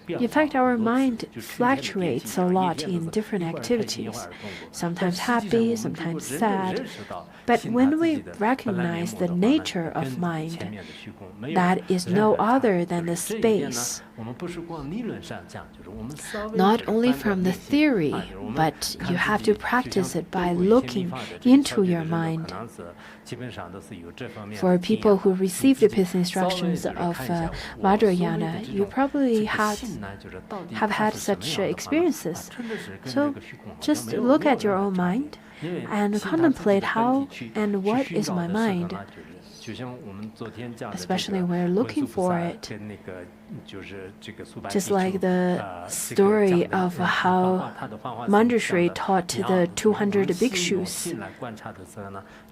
In fact, our mind fluctuates a lot in different activities, sometimes happy, sometimes sad. But when we recognize the nature nature of mind that is no other than the space. Not only from the theory, but you have to practice it by looking into your mind. For people who receive the pith instructions of Vajrayana, you probably have had such experiences. So just look at your own mind and contemplate how and what is my mind, especially when you're looking for it. Just like the story of how Manjushri taught the 200 bhikshus,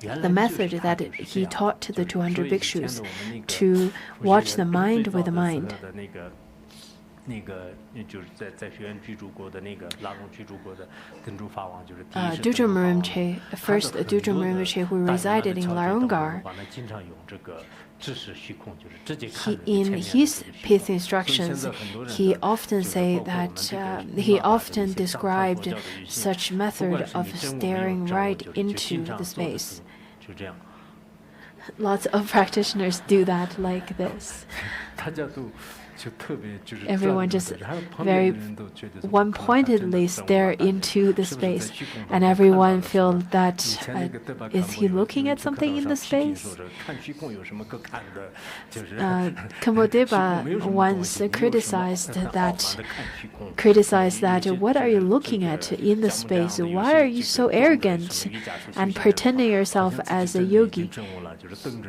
the method that he taught to the 200 bhikshus to watch the mind with the mind. Dudjom Rinpoche, first Dudjom Rinpoche who resided in Larungar, in his pith instructions, he often described such method of staring right into the space. Lots of practitioners do that like this. Everyone just very one-pointedly stare into the space, and everyone feels that is he looking at something in the space? Kambodeba once criticized that what are you looking at in the space? Why are you so arrogant and pretending yourself as a yogi?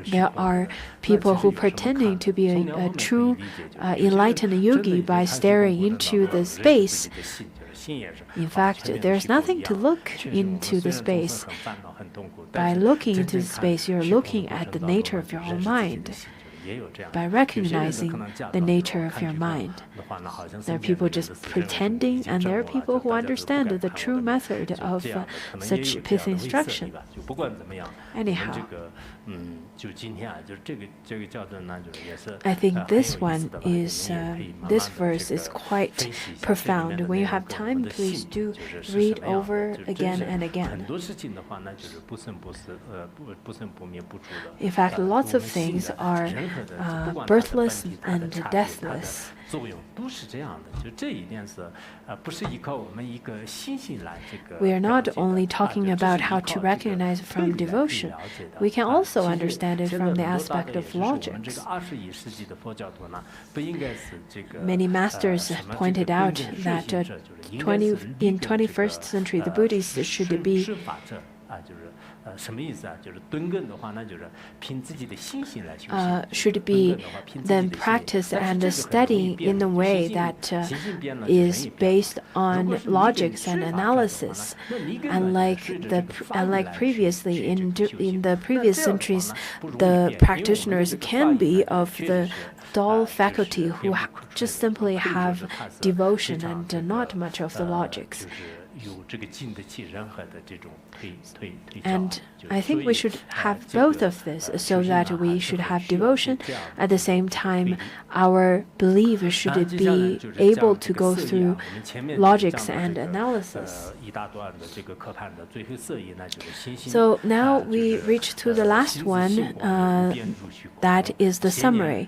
There are people who pretending to be a true enlightened yogi by staring into the space. In fact, there's nothing to look into the space. By looking into the space, you're looking at the nature of your own mind. By recognizing the nature of your mind. There are people just pretending, and there are people who understand the true method of such pith instruction. Anyhow, I think this verse is quite profound. When you have time, please do read over again and again. In fact, lots of things are birthless and deathless. We are not only talking about how to recognize from devotion, we can also understand it from the aspect of logics. Many masters pointed out that in 21st century, the Buddhists should be then practiced and studied in a way that is based on logics and analysis. Unlike previously, in the previous centuries, the practitioners can be of the dull faculty who just simply have devotion and not much of the logics. And I think we should have both of this, so that we should have devotion. At the same time, our belief should be able to go through logics and analysis. So now we reach to the last one, that is the summary,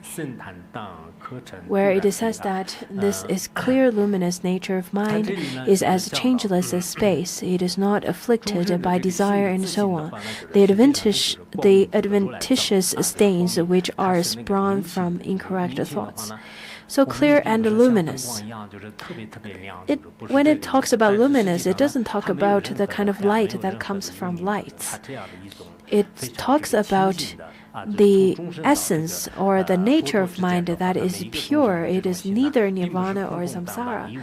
where it says that this is clear luminous nature of mind is as changeless as space. It is not afflicted by desire and so on. The adventitious stains which are sprung from incorrect thoughts. So clear and luminous. When it talks about luminous, it doesn't talk about the kind of light that comes from lights. It talks about the essence or the nature of mind that is pure. It is neither nirvana or samsara.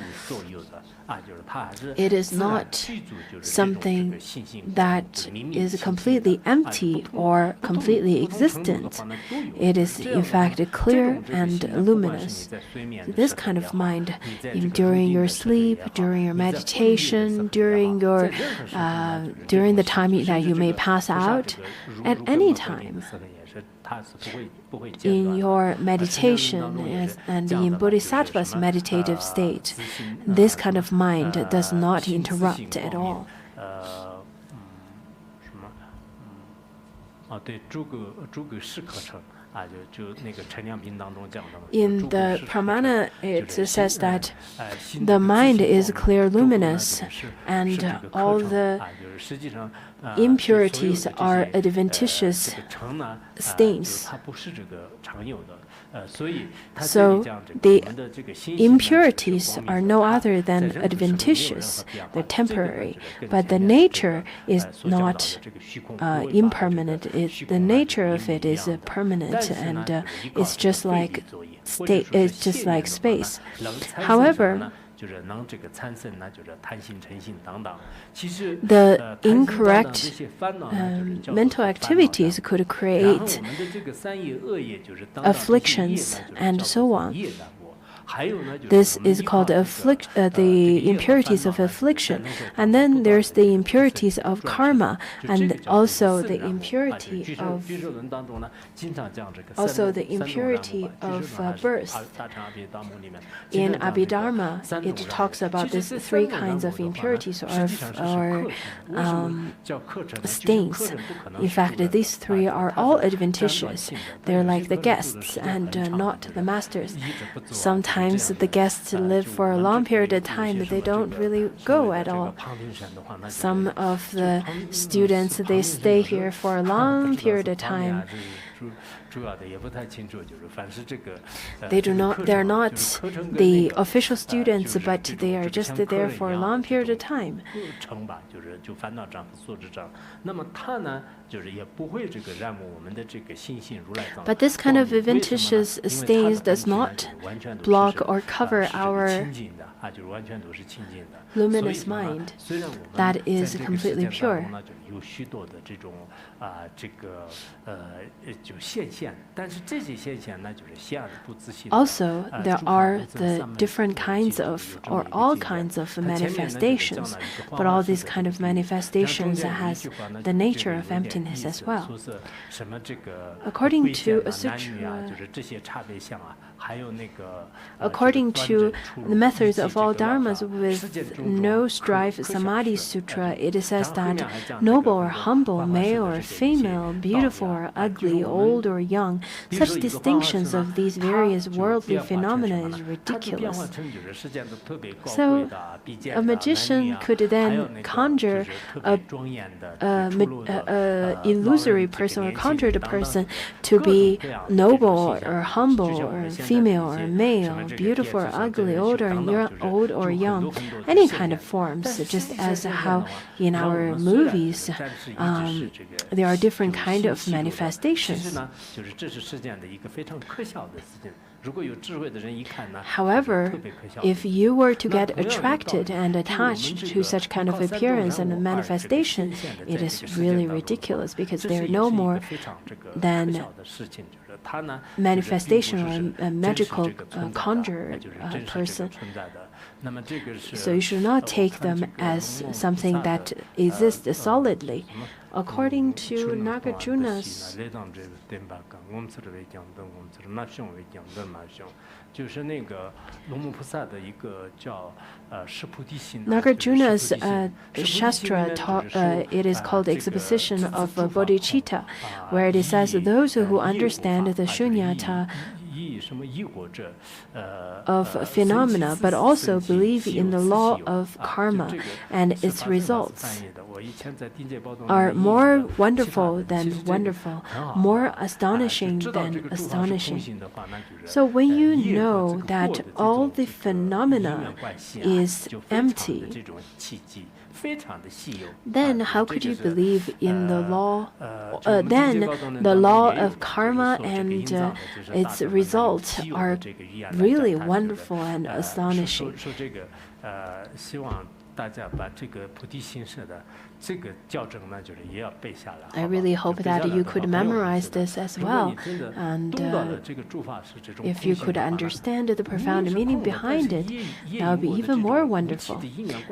It is not something that is completely empty or completely existent. It is, in fact, clear and luminous. This kind of mind, during your sleep, during your meditation, during the time that you may pass out, at any time, in your meditation and in Bodhisattva's meditative state, this kind of mind does not interrupt at all. In the Pramana, it says that the mind is clear luminous, and all the impurities are adventitious stains. So the impurities are no other than adventitious, they're temporary, but the nature is not impermanent. The nature of it is permanent, and it's just like it's just like space. However, the incorrect mental activities could create afflictions and so on. This is called the impurities of affliction. And then there's the impurities of karma, and also the impurity of birth. In Abhidharma, it talks about these three kinds of impurities or stains. In fact, these three are all adventitious. They're like the guests and not the masters. Sometimes the guests live for a long period of time, but they don't really go at all. Some of the students, they stay here for a long period of time. They're not the official students, but they are just there for a long period of time. But this kind of adventitious stains does not block or cover our luminous mind that is completely pure. Also, there are the different kinds of, or all kinds of manifestations, but all these kind of manifestations has the nature of emptiness as well. According to a sutra, according to the methods of all dharmas with no strife Samadhi Sutra, it says that noble or humble, male or female, beautiful or ugly, old or young, such distinctions of these various worldly phenomena is ridiculous. So a magician could then conjure a illusory person or conjure the person to be noble or humble or female or male, beautiful or ugly, old or young, any kind of forms, just as how in our movies there are different kind of manifestations. However, if you were to get attracted and attached to such kind of appearance and manifestation, it is really ridiculous, because they are no more than manifestation or a magical conjure person. So you should not take them as something that exists solidly. According to Nagarjuna's Shastra, it is called Exposition of Bodhicitta, where it says those who understand the shunyata of phenomena, but also believe in the law of karma and its results, are more wonderful than wonderful, more astonishing than astonishing. So when you know that all the phenomena is empty, then how could you believe in the law? Then the law of karma and its results are really wonderful and astonishing. I really hope that you could memorize this as well, and if you could understand the profound meaning behind it, that would be even more wonderful.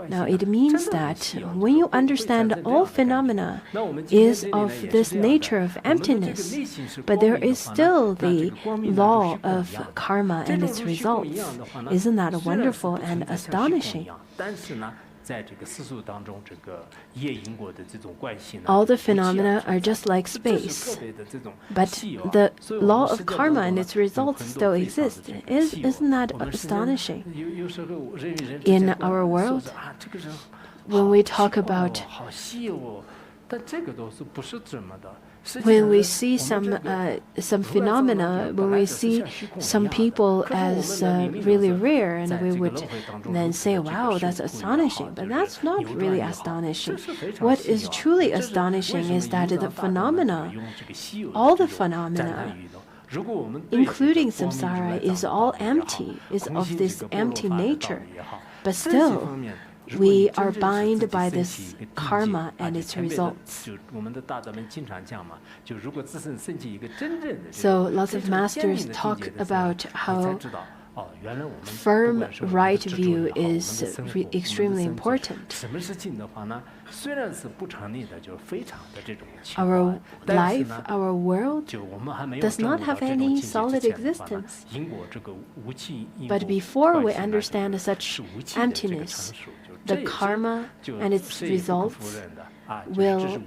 Now, it means that when you understand all phenomena is of this nature of emptiness, but there is still the law of karma and its results. Isn't that wonderful and astonishing? All the phenomena are just like space. But the law of karma and its results still exist. Isn't that astonishing? In our world, when we talk about when we see some phenomena, when we see some people as really rare, and we would then say, wow, that's astonishing. But that's not really astonishing. What is truly astonishing is that the phenomena, all the phenomena, including samsara, is all empty, is of this empty nature. But still, we are bound by this karma and its results. So lots of masters talk about how firm right view is extremely important. Our life, our world does not have any solid existence. But before we understand such emptiness, the karma and its results will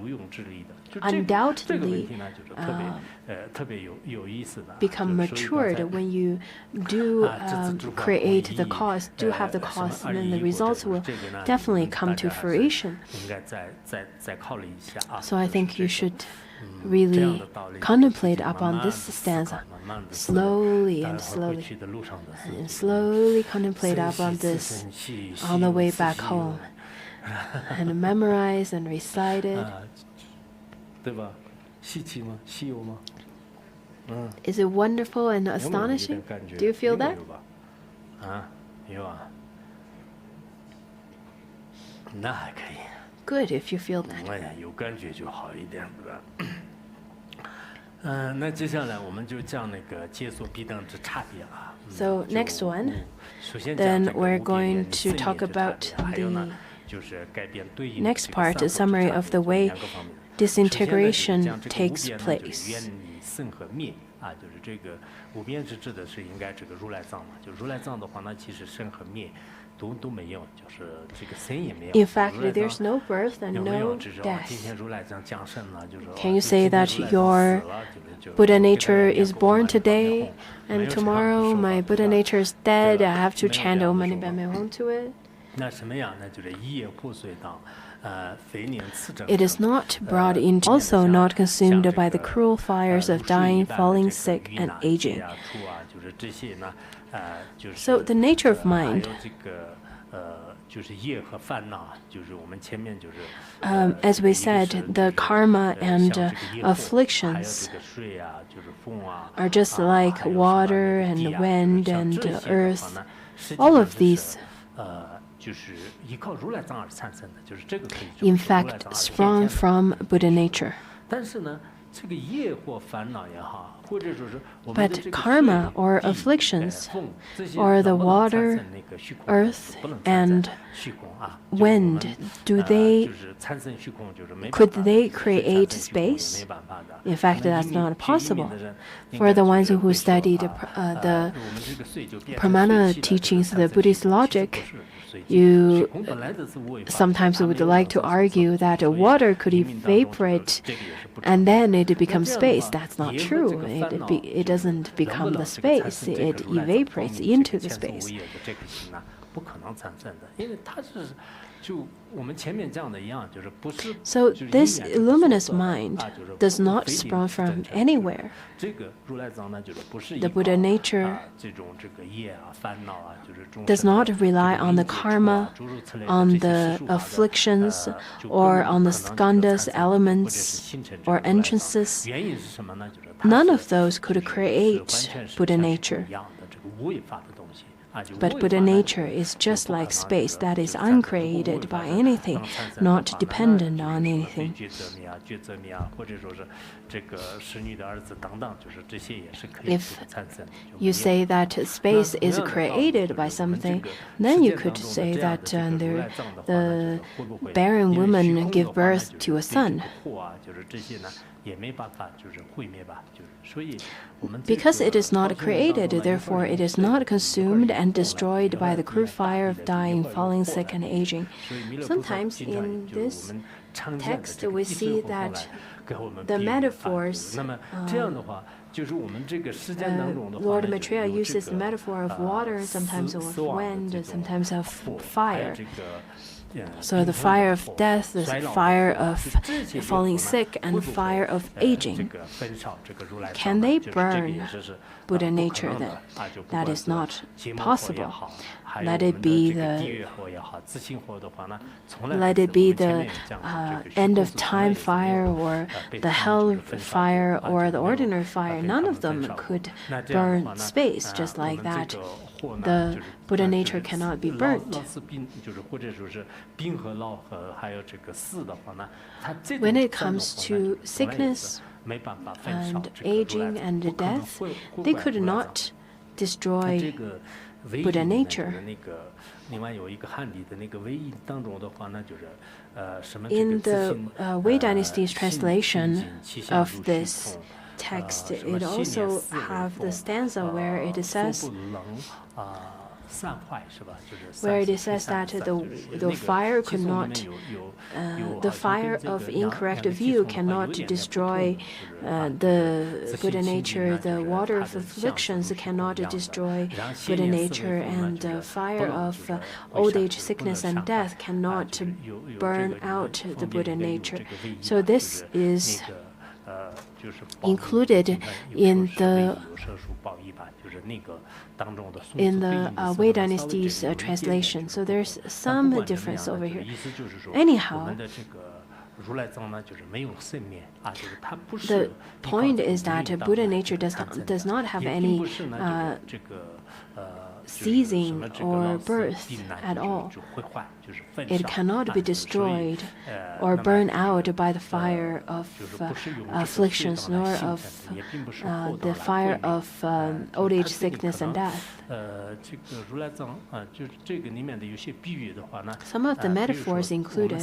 undoubtedly become matured when you do create the cause, do have the cause, and then the results will definitely come to fruition. So I think you should really contemplate upon this stanza slowly and slowly, and slowly contemplate upon this on the way back home, and memorize and recite it. Is it wonderful and astonishing? Do you feel that? Good if you feel that. So next one, then we're going to talk about the next part, a summary of the way disintegration takes place. In fact, there's no birth and no death. Can you say that your Buddha nature is born today, and tomorrow my Buddha nature is dead, I have to chant Om Mani Padme Hum to it? It is not brought into, also not consumed by the cruel fires of dying, falling sick, and aging. So the nature of mind, as we said, the karma and afflictions are just like water and wind and earth. All of these, in fact, sprung from Buddha nature. But karma or afflictions, or the water, earth, and wind, could they create space? In fact, that's not possible. For the ones who studied the Pramana teachings, the Buddhist logic, you sometimes would like to argue that water could evaporate and then it becomes space. That's not true. It doesn't become the space. It evaporates into the space. So this luminous mind does not sprung from anywhere. The Buddha nature does not rely on the karma, on the afflictions, or on the skandhas, elements, or entrances. None of those could create Buddha nature. But Buddha nature is just like space that is uncreated by anything, not dependent on anything. If you say that space is created by something, then you could say that the barren woman gave birth to a son. Because it is not created, therefore it is not consumed and destroyed by the crude fire of dying, falling sick, and aging. Sometimes in this text, we see that the metaphors, Lord Maitreya uses the metaphor of water, sometimes of wind, sometimes of fire. So the fire of death, the fire of falling sick, and fire of aging. Can they burn Buddha nature then? That is not possible. Let it be the end of time fire, or the hell fire, or the ordinary fire. None of them could burn space just like that. The Buddha nature cannot be burnt. When it comes to sickness and aging and death, they could not destroy Buddha nature. In the Wei Dynasty's translation of this text, it also have the stanza where it says that the fire could not, the fire of incorrect view cannot destroy the Buddha nature. The water of afflictions cannot destroy Buddha nature, and the fire of old age, sickness, and death cannot burn out the Buddha nature. So this is included in the Wei Dynasty's translation. So there's some difference over here. Anyhow, the point is that Buddha nature does not have any ceasing or birth at all. It cannot be destroyed or burned out by the fire of afflictions, nor of the fire of old age, sickness, and death. Some of the metaphors included,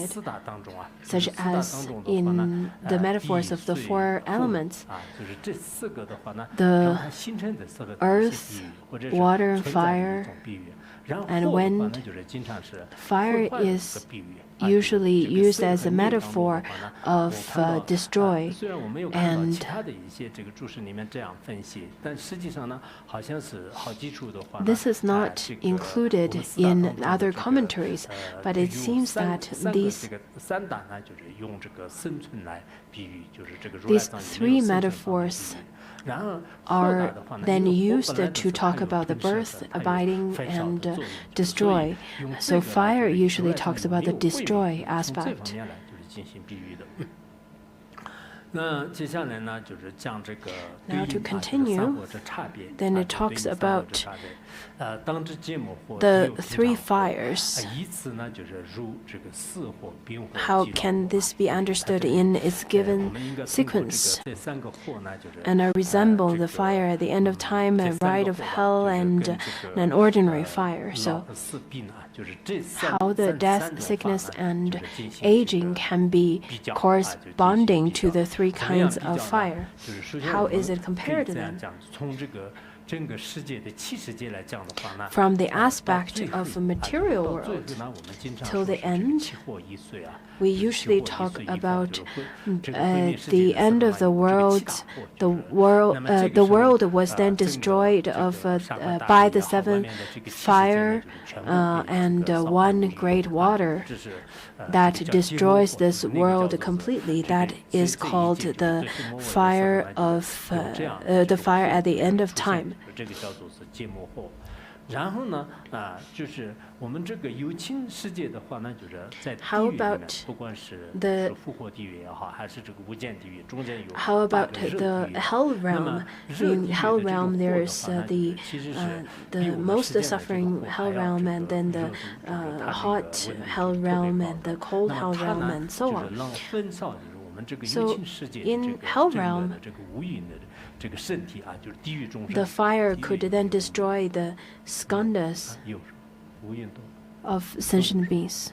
such as in the metaphors of the four elements, the earth, water, and fire, and wind. Fire is usually used as a metaphor of destroy, and this is not included in other commentaries, but it seems that these three metaphors are then used to talk about the birth, abiding, and destroy. So fire usually talks about the destroy aspect. Now to continue, then it talks about the three fires. How can this be understood in its given sequence? And resemble the fire at the end of time, a ride of hell, and an ordinary fire. So how the death, sickness, and aging can be corresponding to the three kinds of fire. How is it compared to them? From the aspect of the material world till the end, we usually talk about the end of the world. The world was then destroyed by the seven fire and one great water that destroys this world completely. That is called the fire at the end of time. How about the hell realm? In hell realm, there is the most suffering hell realm, and then the hot hell realm, and the cold hell realm, and so on. So in hell realm, the fire could then destroy the skandhas of sentient beings.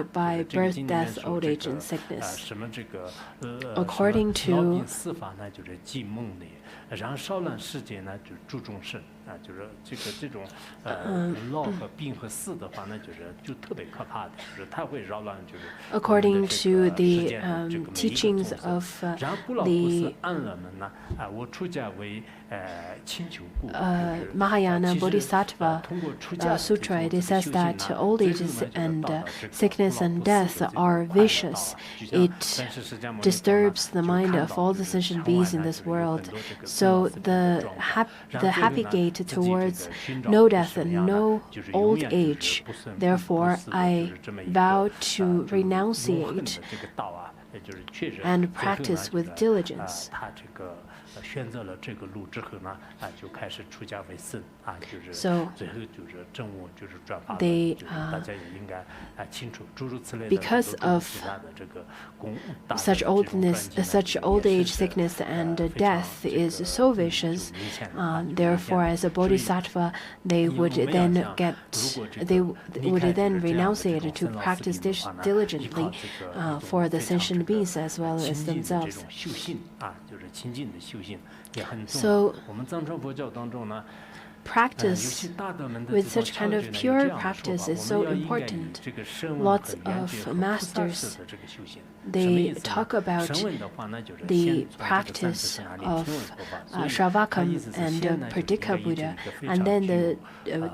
affected by birth, death, old age, and sickness. According to 啊，就是这种老和病和死的话，那就特别可怕的，就是它会扰乱就是。According to the teachings of the Mahayana Bodhisattva Sutra, it says that old age and sickness and death are vicious. It disturbs the mind of all the sentient beings in this world. So the happy gate towards no death and no old age. Therefore, I vow to renunciate and practice with diligence. So they, because of such old age, sickness, and death is so vicious, therefore, as a bodhisattva, they would then renunciate to practice diligently for the sentient beings as well as themselves. So, practice with such kind of pure practice is so important. Lots of masters, they talk about the practice of Shravakam and Pradika Buddha, and then the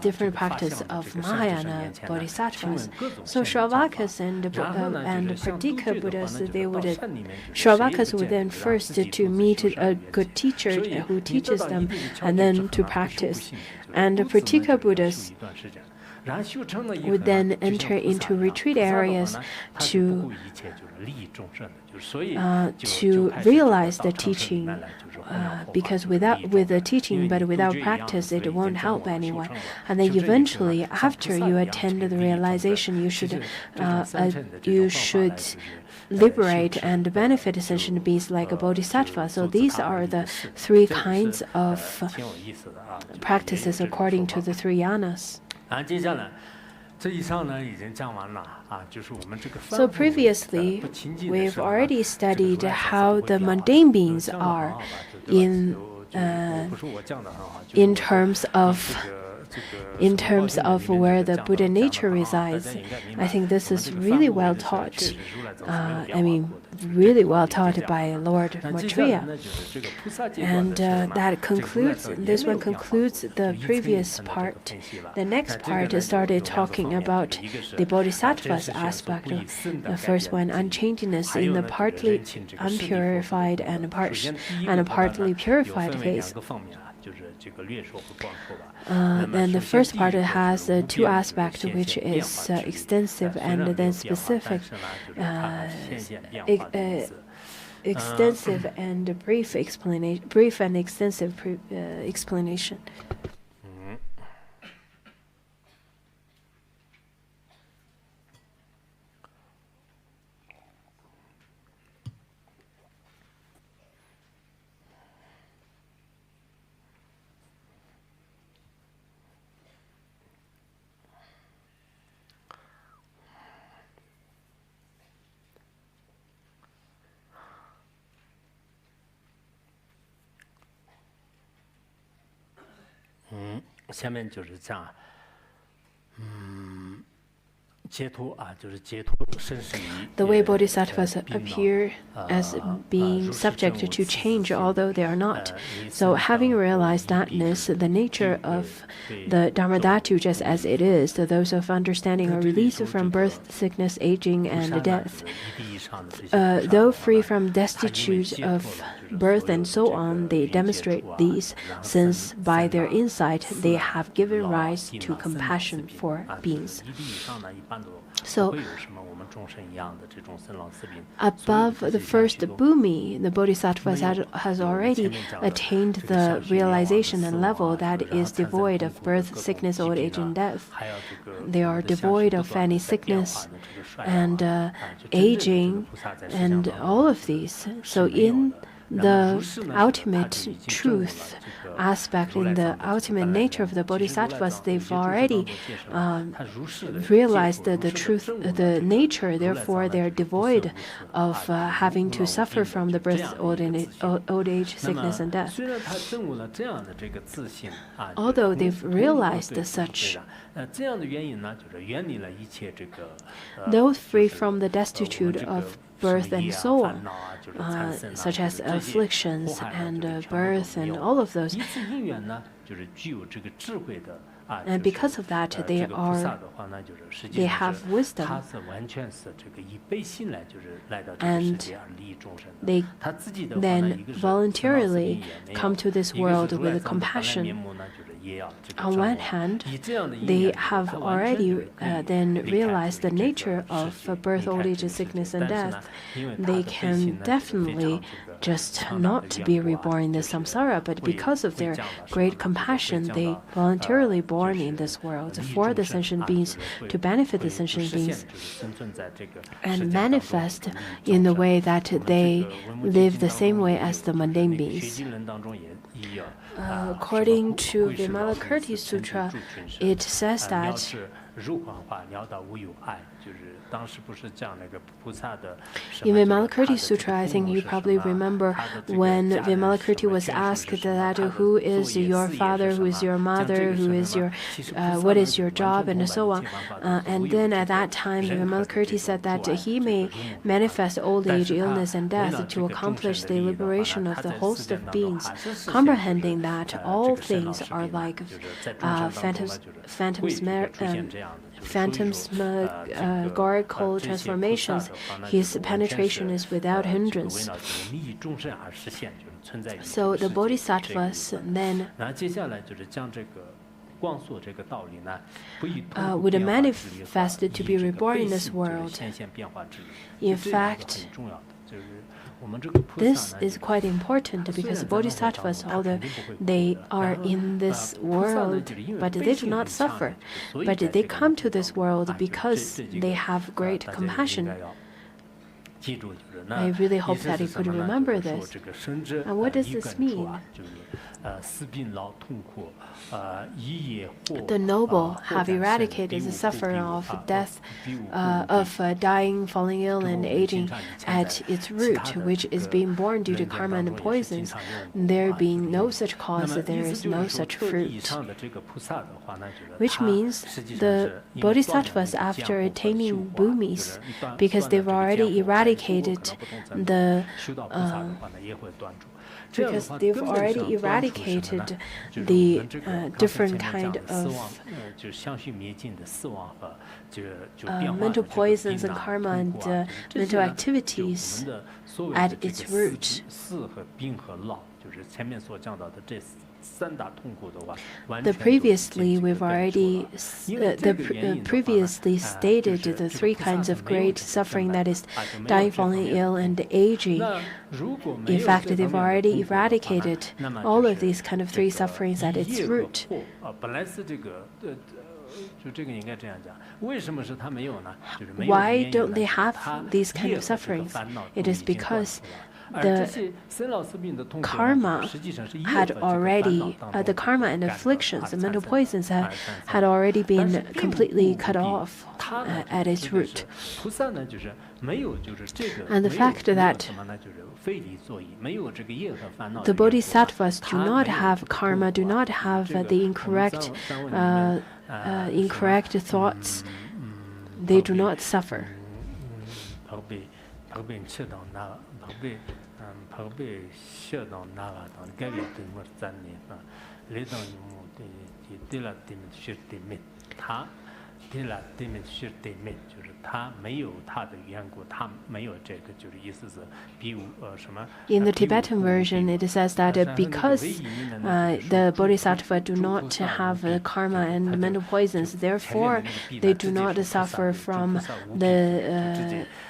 different practice of Mahayana Bodhisattvas. So Shravakas and Pradika Buddhas, Shravakas would then first to meet a good teacher who teaches them, and then to practice. And the Pradika Buddhas would then enter into retreat areas to realize the teaching, because with the teaching but without practice, it won't help anyone. And then eventually, after you attend the realization, you should liberate and benefit sentient beings like a bodhisattva. So these are the three kinds of practices according to the three yanas. So previously, we've already studied how the mundane beings are in terms of where the Buddha nature resides. I think this is really well taught. Really well taught by Lord Maitreya. And this one concludes the previous part. The next part started talking about the Bodhisattva's aspect. The first one, unchangingness in the partly unpurified and partly purified case. Then the first part has two aspects, which is extensive and then specific. Extensive and brief explanation. Brief and extensive explanation. The way bodhisattvas appear as being subject to change, although they are not. So having realized thatness, the nature of the Dharmadhatu just as it is, those of understanding are released from birth, sickness, aging, and death. Though free from destitute of birth and so on, they demonstrate these, since by their insight they have given rise to compassion for beings. So, above the first bhumi, the bodhisattvas has already attained the realization and level that is devoid of birth, sickness, old age, and death. They are devoid of any sickness and aging and all of these. So in the ultimate truth aspect, in the ultimate nature of the bodhisattvas, they've already realized the truth, the nature. Therefore, they're devoid of having to suffer from the birth, old age, sickness, and death. Although they've realized such, though free from the destitute of birth and so on, such as afflictions and birth and all of those. And because of that, they have wisdom, and they then voluntarily come to this world with compassion. On one hand, they have already then realized the nature of birth, old age, sickness, and death. They can definitely just not be reborn in the samsara, but because of their great compassion, they voluntarily born in this world for the sentient beings, to benefit the sentient beings, and manifest in the way that they live the same way as the mundane beings. According to Vimalakirti Sutra, it says that in Vimalakirti Sutra, I think you probably remember when Vimalakirti was asked that who is your father, who is your mother, who is your, what is your job, and so on. And then at that time, Vimalakirti said that he may manifest old age, illness, and death to accomplish the liberation of the host of beings, comprehending that all things are like phantasmagorical transformations. His penetration is without hindrance. So the bodhisattvas then would manifest to be reborn in this world. In fact, this is quite important because bodhisattvas, although they are in this world, but they do not suffer. But they come to this world because they have great compassion. I really hope that you could remember this. And what does this mean? The noble have eradicated the suffering of death, of dying, falling ill, and aging at its root, which is being born due to karma and poisons. There being no such cause, there is no such fruit. Which means the bodhisattvas, after attaining bhumis, because they've already eradicated the different kind of mental poisons and karma and mental activities at its root. Previously stated the three kinds of great suffering, that is dying, falling ill, and aging. In fact, they've already eradicated all of these kind of three sufferings at its root. Why don't they have these kind of sufferings? It is because the karma had already, the karma and afflictions, the mental poisons had already been completely cut off at its root. And the fact that the bodhisattvas do not have karma, do not have the incorrect thoughts, they do not suffer. In the Tibetan version, it says that because the bodhisattva do not have karma and mental poisons, therefore they do not suffer from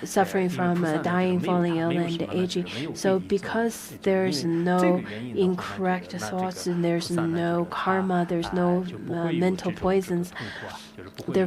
suffering from dying, falling ill, and aging. So because there's no incorrect thoughts and there's no karma, there's no mental poisons, therefore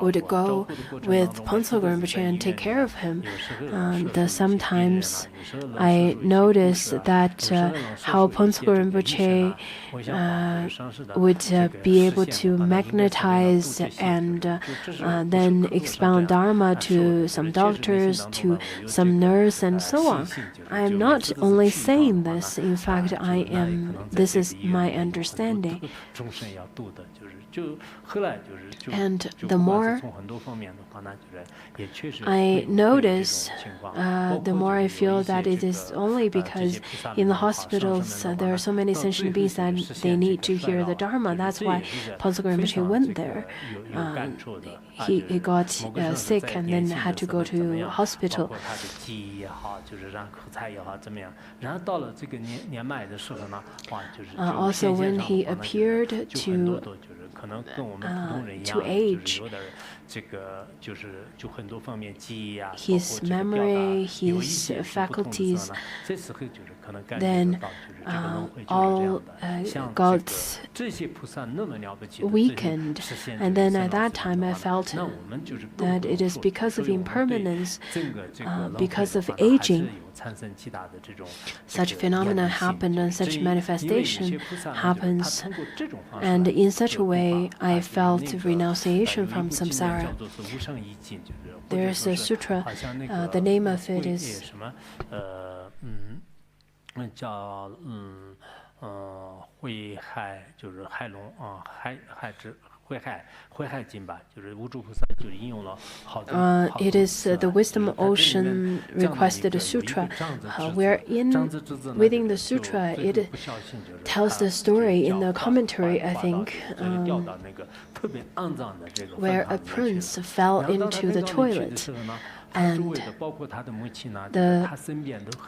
would go with Ponsog Rinpoche and take care of him. And sometimes I notice that how Ponsog Rinpoche would be able to magnetize and then expound Dharma to some doctors, to some nurse, and so on. I am not only saying this, in fact, this is my understanding. And the more I notice, the more I feel that it is only because in the hospitals there are so many sentient beings that they need to hear the Dharma. That's why Paul Rinpoche went there. He got sick and then had to go to hospital. Also, when he appeared to age, his memory, his faculties, then all got weakened. And then at that time I felt that it is because of impermanence, because of aging, such phenomena happen and such manifestation happens. And in such a way, I felt renunciation from samsara. There is a sutra, the name of it is ，it is the Wisdom Ocean requested sutra. Within the sutra, it tells the story in the commentary, I think, where a prince fell into the toilet. And the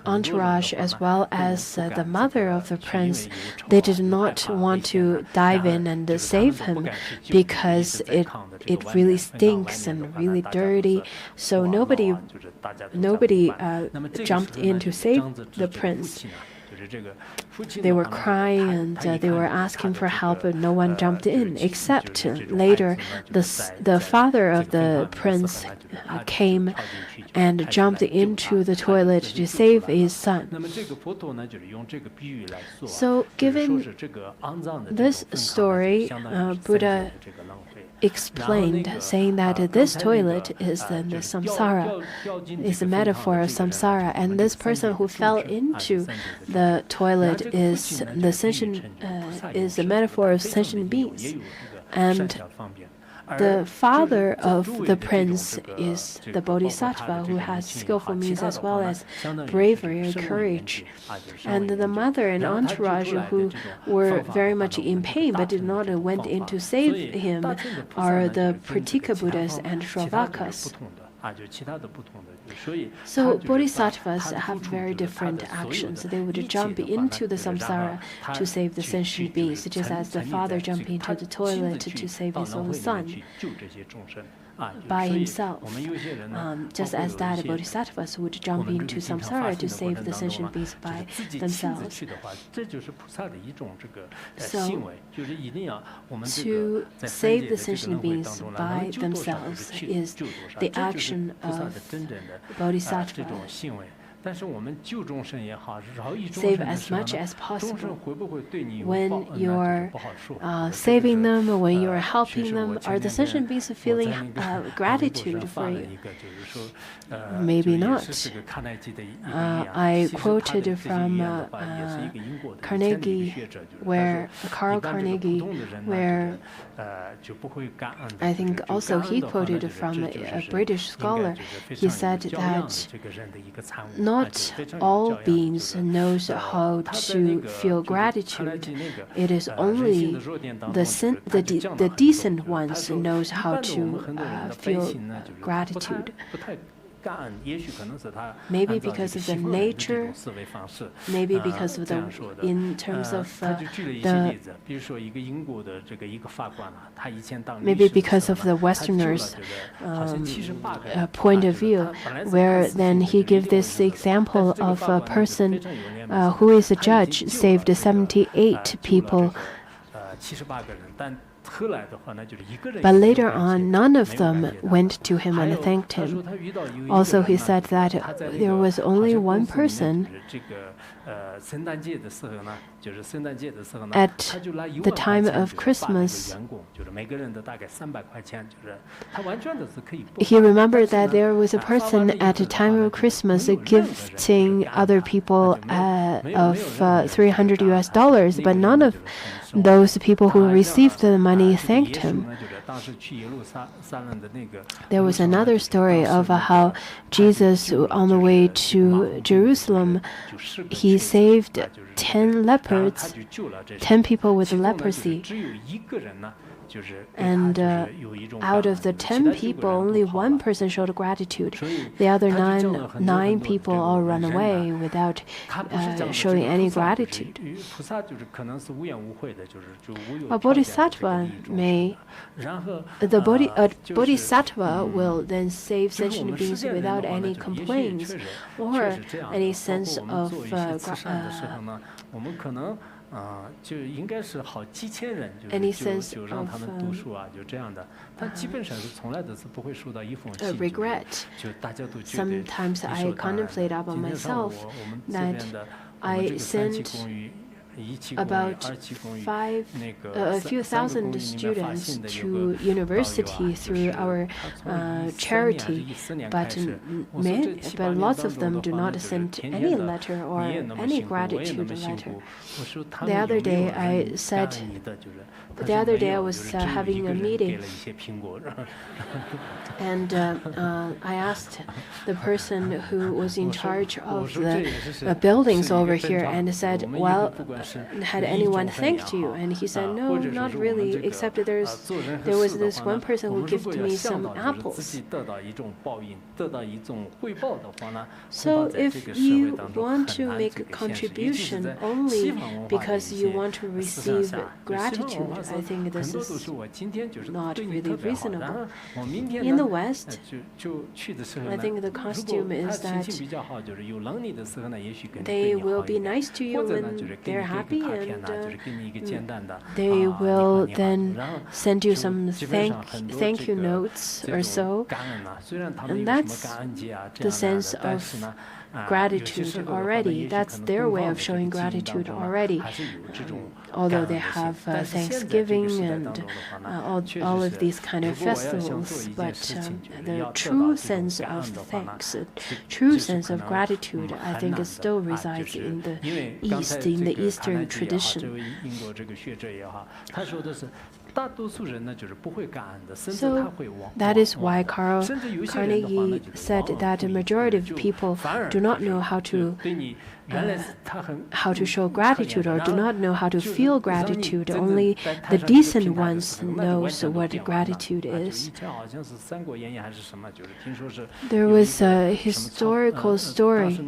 entourage, as well as the mother of the prince, they did not want to dive in and save him because it really stinks and really dirty. So nobody jumped in to save the prince. They were crying and they were asking for help, but no one jumped in, except later the father of the prince came and jumped into the toilet to save his son. So given this story, Buddha explained, saying that this toilet is the samsara, is a metaphor of samsara, and this person who fell into the toilet is a metaphor of sentient beings, and the father of the prince is the bodhisattva who has skillful means as well as bravery and courage. And the mother and entourage who were very much in pain but did not went in to save him are the Pratika Buddhas and Shravakas. So bodhisattvas have very different actions. They would jump into the samsara to save the sentient beings, just as the father jumped into the toilet to save his own son by himself. Just as that, bodhisattvas would jump into samsara to save the sentient beings by themselves. So, to save the sentient beings by themselves is the action of bodhisattva. Save as much as possible. When you're saving them, when you're helping them, are the sentient beings feeling gratitude for you? Maybe not. I quoted from Carnegie, Carl Carnegie, where I think also he quoted from a British scholar. He said that not all beings knows how to feel gratitude. It is only the decent ones knows how to feel gratitude. Maybe because of the nature, maybe because of in terms of maybe because of the Westerners' point of view, where then he gives this example of a person who is a judge saved 78 people. But later on, none of them went to him and thanked him. Also, he said that there was only one person at the time of Christmas. He remembered that there was a person at the time of Christmas gifting other people of $300, but none of those people who received the money thanked him. There was another story of how Jesus, on the way to Jerusalem, he saved 10 leopards, 10 people with leprosy. And out of the 10 people, only one person showed gratitude. The other nine people all ran away without showing any gratitude. A bodhisattva bodhisattva will then save sentient beings without any complaints or any sense of any sense of regret. Sometimes I contemplate about myself that I sent about a few thousand students to university through our charity, but lots of them do not send any letter or any gratitude letter. The other day I was having a meeting, and I asked the person who was in charge of the buildings over here and said, well, had anyone thanked you? And he said, no, not really, except there was this one person who gave me some apples. So if you want to make a contribution only because you want to receive gratitude, I think this is not really reasonable. In the West, I think the costume is that they will be nice to you when they're happy, and they will then send you some thank you notes or so, and that's the sense of gratitude already. That's their way of showing gratitude already. Although they have Thanksgiving and all of these kind of festivals, but the true sense of thanks, true sense of gratitude, I think it still resides in the East, in the Eastern tradition. So that is why Carnegie said that a majority of people do not know how to show gratitude or do not know how to feel gratitude. Only the decent ones knows what gratitude is. There was a historical story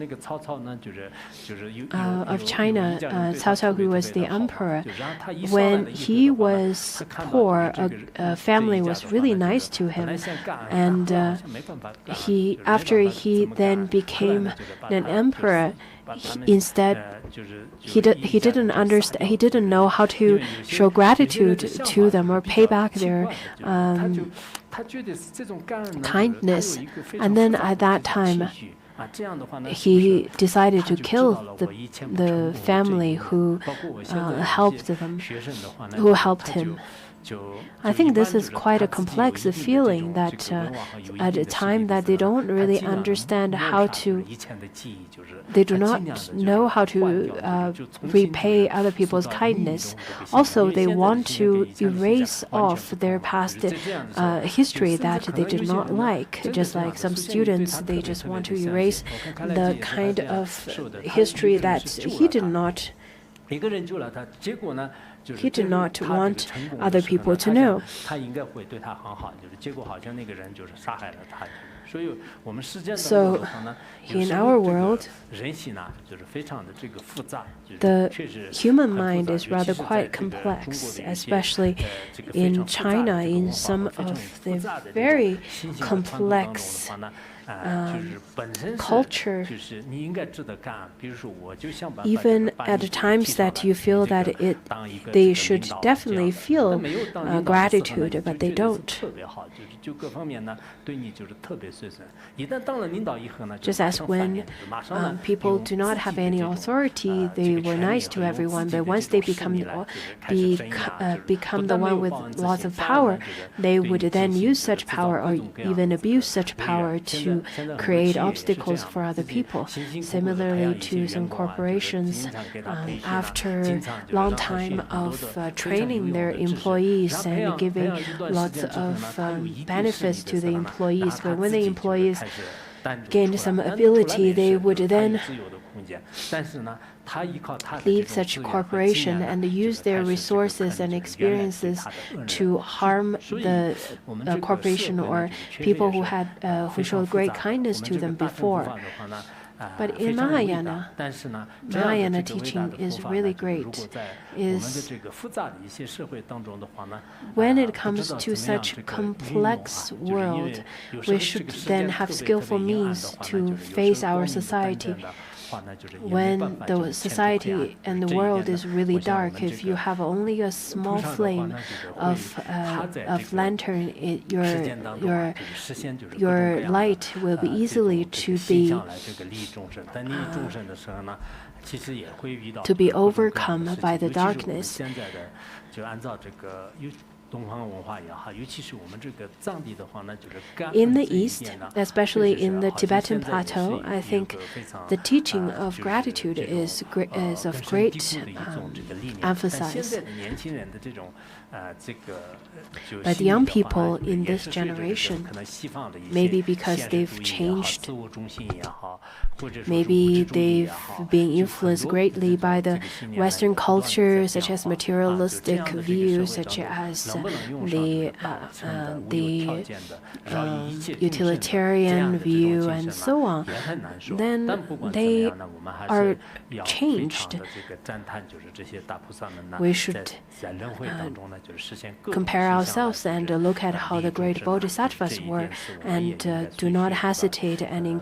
of China, Cao Cao, who was the emperor. When he was poor, a family was really nice to him, and after he then became an emperor, he didn't know how to show gratitude to them or pay back their kindness. And then at that time, he decided to kill the family who helped him. I think this is quite a complex feeling, that at a time that they don't really understand they do not know how to repay other people's kindness. Also, they want to erase off their past history that they did not like. Just like some students, they just want to erase the kind of history that he did not want other people to know. So, in our world, the human mind is rather quite complex, especially in China, in some of the very complex culture. Even at the times that you feel that they should definitely feel gratitude, but they don't. Just as when people do not have any authority, they were nice to everyone, but once they become the one with lots of power, they would then use such power or even abuse such power to to create obstacles for other people. Similarly to some corporations, after a long time of training their employees and giving lots of benefits to the employees, but when the employees gained some ability, they would then leave such corporation and use their resources and experiences to harm the corporation or people who showed great kindness to them before. But in Mahayana teaching is really great. When it comes to such complex world, we should then have skillful means to face our society. When the society and the world is really dark, if you have only a small flame of lantern, your light will be easily to be overcome by the darkness. In the East, especially in the Tibetan plateau, I think the teaching of gratitude is of great emphasis. But the young people in this generation, maybe because they've changed, maybe they've been influenced greatly by the Western culture, such as materialistic views, such as the utilitarian view, and so on. Then they are changed. We should compare ourselves and look at how the great bodhisattvas were, and do not hesitate and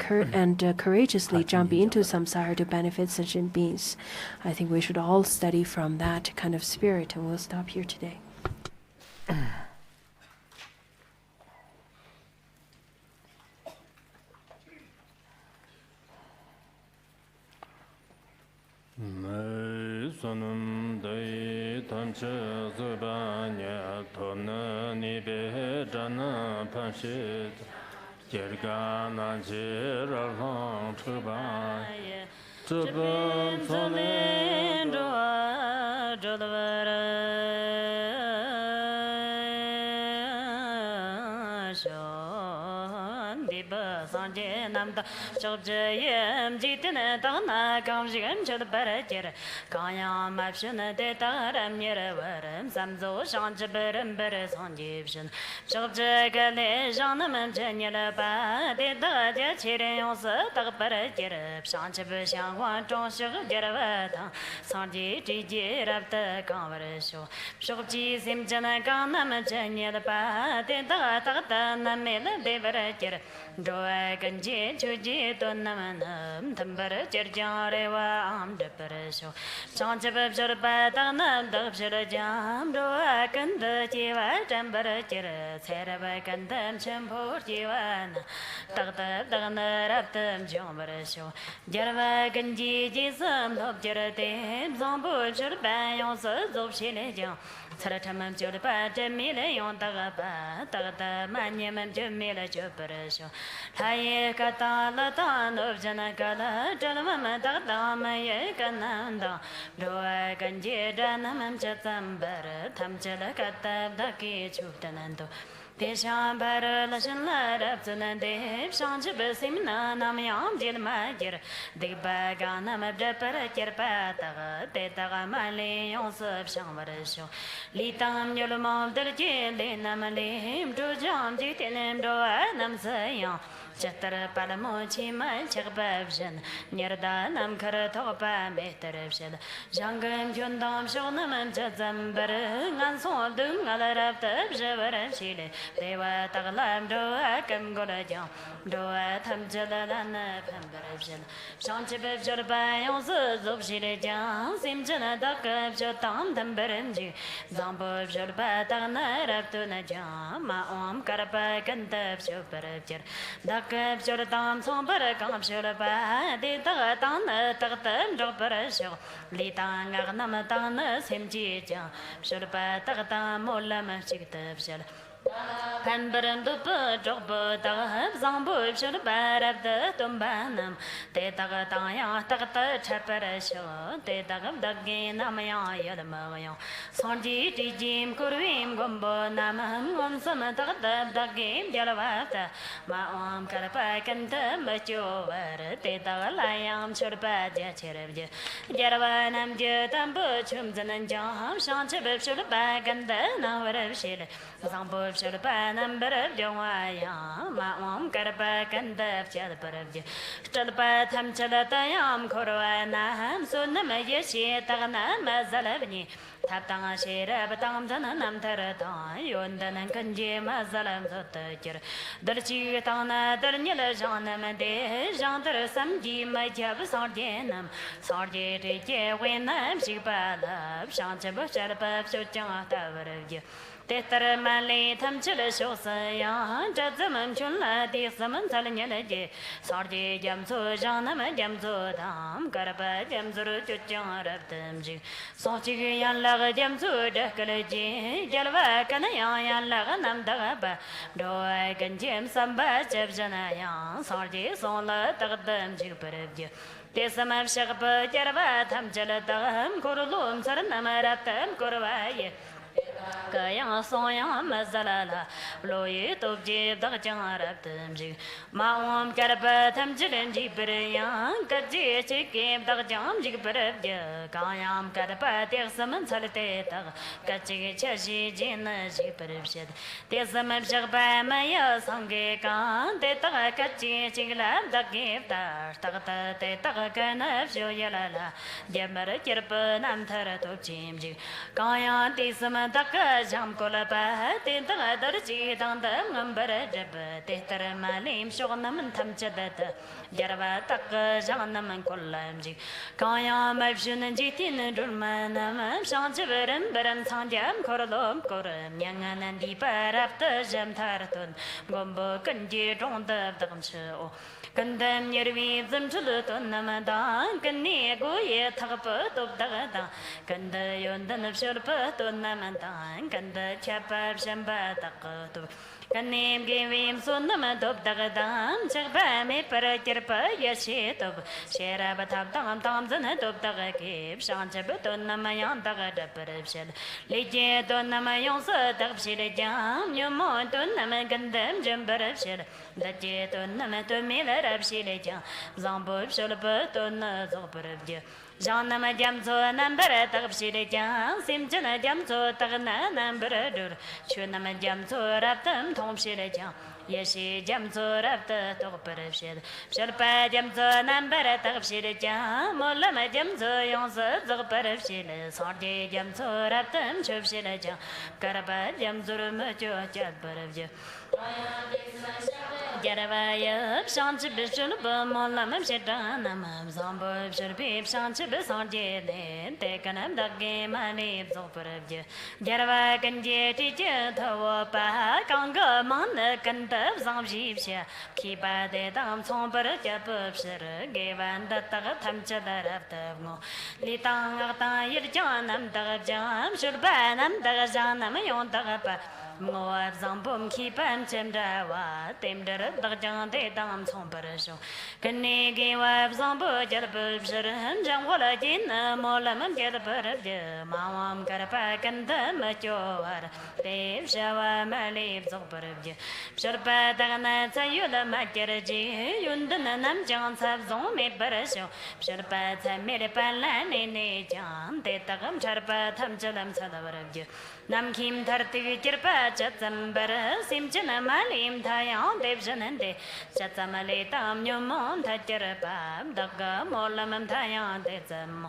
courageously jump into samsara to benefit sentient beings. I think we should all study from that kind of spirit, and we'll stop here today. Sonum dai tanche zubanya tona ni be jana panshit jergana jera long chuba chuban sonen doa jodvara shon diba sanje namda chobjayem jitne dana kamjigam chadbarajer kaya mapshun de taram yeravaram samzo shanjabaram beresanjibshin chobjagale janam janyala ba de daja chireyons tagbarajer shanjab shangwan chonshig jeravata sanji tiji rabta kamvarsho shobji simjana kanam janyala ba de daga namel devarajer doa ganje chuji namanam tambara cherjarewa am depresho chanchab jorba tanam dabshara jam doa kanda jiva tambara cher seraba kandam champur jivan tagta dagna raptam jombarsho jarva ganji jisam dobjarate zombo jorba yonsa zobshile jam Saratamam jorba jamile yon tagaba tagta manyamam jamila jobrasho haye kata latan of janakala janamam tagdamaye kananda doa ganje danamam chatambar tamchala kata daki chuptanando Desham bara lashan larab zanande shanj besimna namyam jilmajir diba ganam abdapara kirpata tetaga male yonsab shambarasho litam yulmam derjele namalim dujam jitenem doa namsayam Chattara palamochi mal chagbabjan Nyarda nam kara thopa mehtarabjan Jangam yundam shonamam jazambar Nganson dung alarab tabjavarab shile Deva taglam doa kam golajam Doa tamjalalana pambarabjan Shanchibab jorba yonsa zob shile jam Simjana dakab jotam dambaranji Zambab jorba tagna rabtuna jam Ma'om karapa kantab shobarabjar Kab jortam sombara kam shorba de tan tagtam jobara sho litang nam tan semji ja shorba tagtam molam chiktab shal Pemberan du bu drop bu da zang bu shur barab da tum banam te ta ga ta ya ta ta chapara sho te ta ga da ge nam ya ya da ma ya son ji ti jim kurvim gombo nam ham gom sam ta da da ge ya la wa ta ma om kar pa kan ta ma cho war te ta ga la yam shur pa ja cher je jar wa nam je tam bu chum zan jang shang che be shur ba gan da na war shil zang bu shur ba number of Jawaya, Mam Karapa Kandaf Chalaparabja, Stalpa Tam Chalatayam Korwana, Sunama Yeshi Tagana Mazalavni, Taptanga Shira, Batam Zanam Tarata, Yondan and Kanji Mazalam Sotajer, Darchitana, Darnilla Janamade, Jantar Samji, my Jab Sardianam, Sardi, when I'm Shipala, Shantabu Sharapa, Sochanga Tavarabja. Tetra Malay Tamchilla Shosaya, Jazamam Chula, the Saman Salanaje, Sardi Jamso, Janama Jamso, Dam, Karapa, Jamsuru, Chuchang Raptamji, Sochi Yalaga Jamsu, Dakalaji, Jalva, Kanaya, Laganam Dagaba, Doy, and James Samba, Jebjanaya, Sardi, Sola, Tagadam, Jupiter. Tesamam Shakapa, Jarava, Tamjala, Kurulum, Saranamaratam, Kuravaya. Kaya soya mazalala, loye topje dagjan raptamji. Maum karpa tamjilen jibriya, kaji chike dagjan jigbrabja. Kayam karpa tersaman salte tag, kaji chashi jina jibrabshad. Tersamam shagba maya sange kan, te tag kaji chiglab dagiftar, tagta te tag kanaf shoyalala. Jamara kirpa nam thara topjimji. Kaya tisama Jam Kolapa, Tinta Darji, Dandam, Number Jeb, Tetra Malim, Shonam and Tamchadat, Jarava Taka, Janam and Kolamji, Kaya, Mavjun and Jitin, Durmanam, Shanjaveram, Baran Sanjam, Korolom, Koram, Yangan and Deeper after Jam Taraton, Gombo, Kanji, Ronda, Damsho. Condemn your reason to the Tonamadan, Kanego, ye Takapa, Dogada, Kanda Yondan of Sherpa, Tonamadan, Kanda Chapa, Shamba, Takato. Can name gave him Sunama of Dagadan, Chapa, me Parakirpa, Yashit of Sherabatab, Toms and Head of Dagakib, Shanchabaton, Namayan, Dagada Parashel, Legia Donamayon, Dabshilajam, you want to Namagandam, Jumbarashel, the jet on Namato Miller of Shilaja, Zambo, Sholaput on Zoparabja. Janama Jamso, number at Shilaja, Simjana Jamso, Tagana, number, Chunama Jamso, Raptam, Tom Shilaja. Yeshi Jamso, Rapta, Toparashel, Shalpa Jamso, number at Shilaja, Molama Jamso, Yonsa, Zoparashil, Sardi Jamso, Raptam, Chubshilaja, Karaba Jamsur, Macho, Chatparabja. Jaravaya, Shanti Bishop, Molam, Shetanam, Zambo, Shirpip, Shanti Bisanje, taken up the game, my name's Operavja. Jarava can get it, Tawapa, Kanga, Manda, Kantab, Zamjipsha, keep at the dam, Somper, Japur, gave and the Tamcha that after no. Litang, Yirjanam, Dagajam, Shurbanam, Dagajanam, Yon Dagapa. Moab Zambum keep and Temdawa, Temder, Dajan, de Dam Somperasho. Kanegi Wab Zambo, Jalabub, Janwala Jin, Molam and Jalabur, Mawam Karapak and the Machoar, Dave Shawa, Malib Zoperabja. Sharpa Dagana, Sayula Makaraji, Yundanam, John Sabzon, made Barasho. Sharpa, Medipalan, Jan, de Tagam Sharpa, Tamjalam Sadavarabja. Nam Kim Tarti Kirpa. Chatsambara Simchana Malim Tayan Devjanande Chatsamale Tam Yomon Tajarapam Daga Molam Tayan Dezam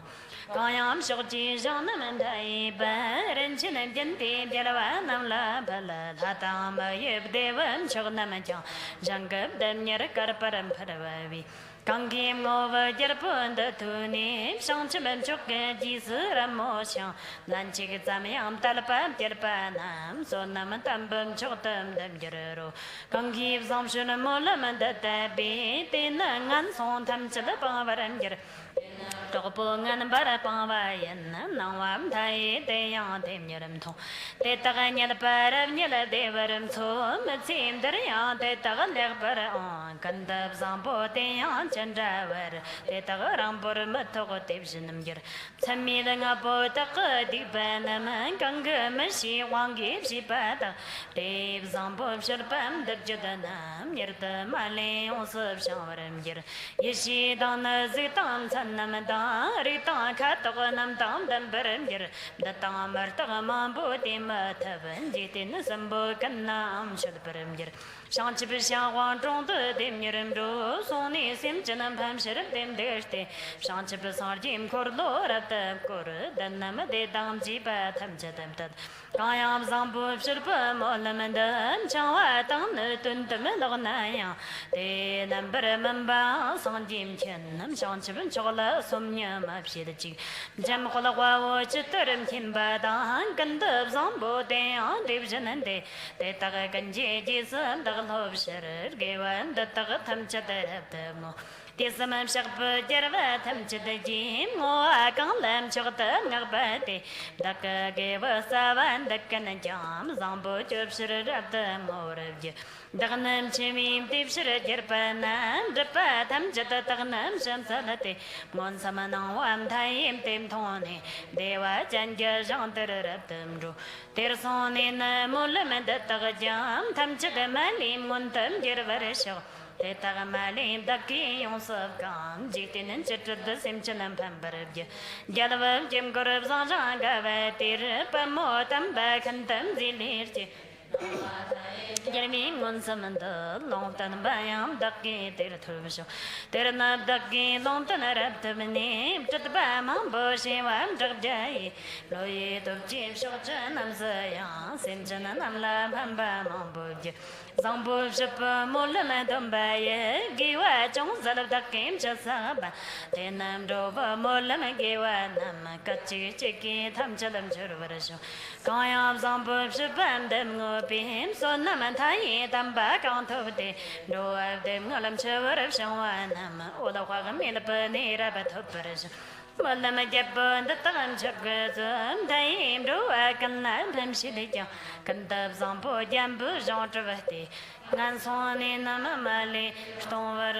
Kayam Shoji Janam and Taiba Renchin and Genti Jalavanam La Bala Hatam Yeb Devan Chognamajan Jangab Danyar Karparam Padavi Kangim over Jarapun the Tuni, Shanchaman Choke, Jesus Ramoshan, Nanchik Zamiam Talapam Tirpanam, so Namatambum Chotam Demjero. Kangib Zamshuna Molam and the Tabi, Tinang and Son Tam Chalapavar and Ger. Topungan Barapayan, Nawam Tai, they are them Yerim. They taganya para Nila Devarim to, it seemed that they tagaler para on, Kandab Zambo, they are Chandraver, they tagaram for Matoko Division Yer. Tamidang about the deep and Ganga, Mashi, Wangi, Shipata, Dave Zambo, Sherpam, the Judanam, Yerta Malay, also Shawaram Yer. Yeshi Donna Zitan, Sanamada. Rita Kataganam Dam Beremir, the Tamar Tagamambo de Matavan, Jitin Sambo Kanam Shadberemir. Shanchibisha want on the Demirim do, Sony Simchanam Hamshire, them there stay. Shanchibisar Jim Corlor at the Kor, the Namade Dam Jiba Tamchatam. I am Zambo Shirpa Molamanda, Chawatan, Tuntamelonaya, the number member, San Jim Chen, Shanchibin Chola, Somnium Abshidachi, Jamkolawa, Chiterim Timbadan, Kandab Zambo, they are division and they Tagakanji, Jesus, the love sharer, gave one the Tagatam Chatter. Tisam Sharp Jervatam Chitajim, or I can't lam Chotam Narbati, Daka gave us Savan, the Kanajam, Zambo Churcher at the Moravia. Daganam Chimim, Tipshire Jerpanan, the Patam Jatatanam Shamsalati, Monsamanam, Taim Tim Tony, Deva Janja Janter Raptamdu, Terson in Mulam the Tagajam, Tamchakaman, Muntam Jervaresho. Tetagamalim, the key on Subgan, Jitin and Chetter, the Simchan and Pamperja. Jalav, Jim Gorab Zanga, Vatir, Pamotam, back and Tamzilirti. Jeremy Monsamanda, Longton Bayam, Ducky, Terturbisho. Terna Ducky, Longton Raptamini, Tatabama, Bushy, Wam, Jai, Loy, Jim Shochan, and Zaya, Simchan and Amla, Pamba, Mambuja. Zambu Shapa, Molamadam Baye, Giwa, Jones of the game just up. Then I'm Dover, Molamagiwa, Namakachi, Chiki, Tamchalam Jurvarasho. Kayam Zambu Shapam, them go be him, so Namantai, them back on top of the door of them, Nolam Chavar of Shawanam, or the Wagamila Panera, but operation. Malamajapon, the time chakras, Daim, do I can land them Shilija, Kandab Zambo, Jambu, Jean Travati, Nanson in Namamali, Stover.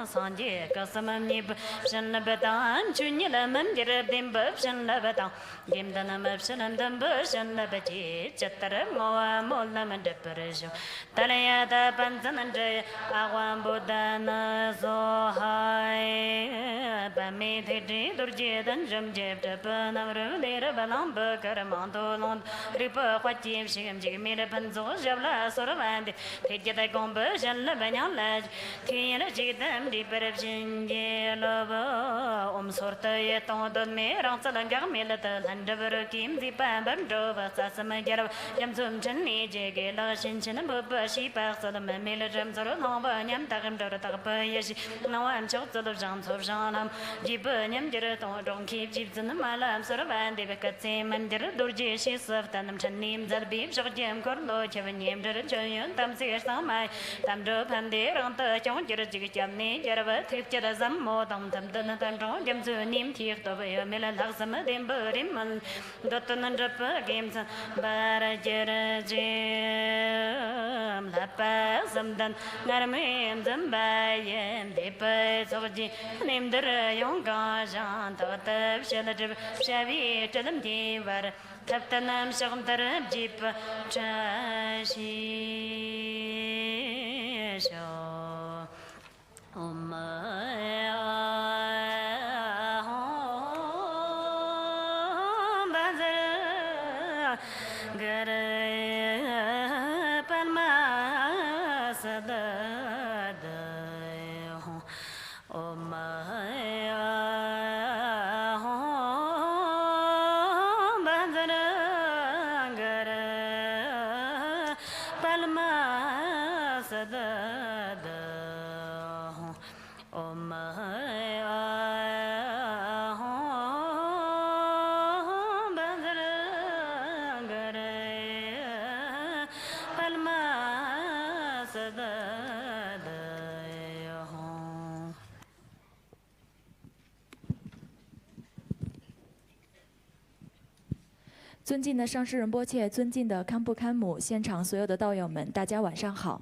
Sanjay, Kasamani, Shanabatan, Junila, Mandir, Dimba, Shanabatan, Gimdanam, Shanam, Shanabati, Chatara, Moa, Molam, and Deperation, Talayata, Pantan, and Awam Bodana, so high, Bamiti, Durjed, and Jumjeb, Panam, Balamber, Caramanto, Ripper, what Jim, Shim, Jimmy, Panzo, Javla, Soravand, Pidget, Gomber, Shanlabanyan Lodge, Tina, Jidam, Deperation, Yellow, Sorta, yet on the mayor, Salangar, Milata, and the Kim, the Pambam, Drova, Sassama, Jamsum, Jenny, Jagela, Shinchin, Bubba, she passed on the Militams or Nova, Yam Takam, Dotakapayashi. Now I'm choked of Jams of Janam, Jibunium, Jeraton, don't keep jeeps in the Malam, sort of and they cut same and Jeradurji, she served and them names that beef, Jam Corlo, Chevan Yam, Jerajon, Tamsi, Samai, Tamdop, and there on the John Jerajam, Jerava, Tifjerazam, Modam, Tamdan, Jamsu, Nim, Tift of a Milan Laxama, Dimburim, Dotan and Drapper games, Barajerajam, La Paz, and then Naramim, Zambayam, the Paz of G, named the Rayon Gajan, Tata, Shelative, Shavi, Telam Divar, Taptanam, Shakuntarab, Jeep, Chashi. Oh my, Bazar, Gara, Palma, Sada, oh my, Bazar, Gara, Palma, Sada. Oh my, Bazar, Gara, Palma. 的哟。尊敬的上师仁波切，尊敬的堪布堪姆，现场所有的道友们，大家晚上好。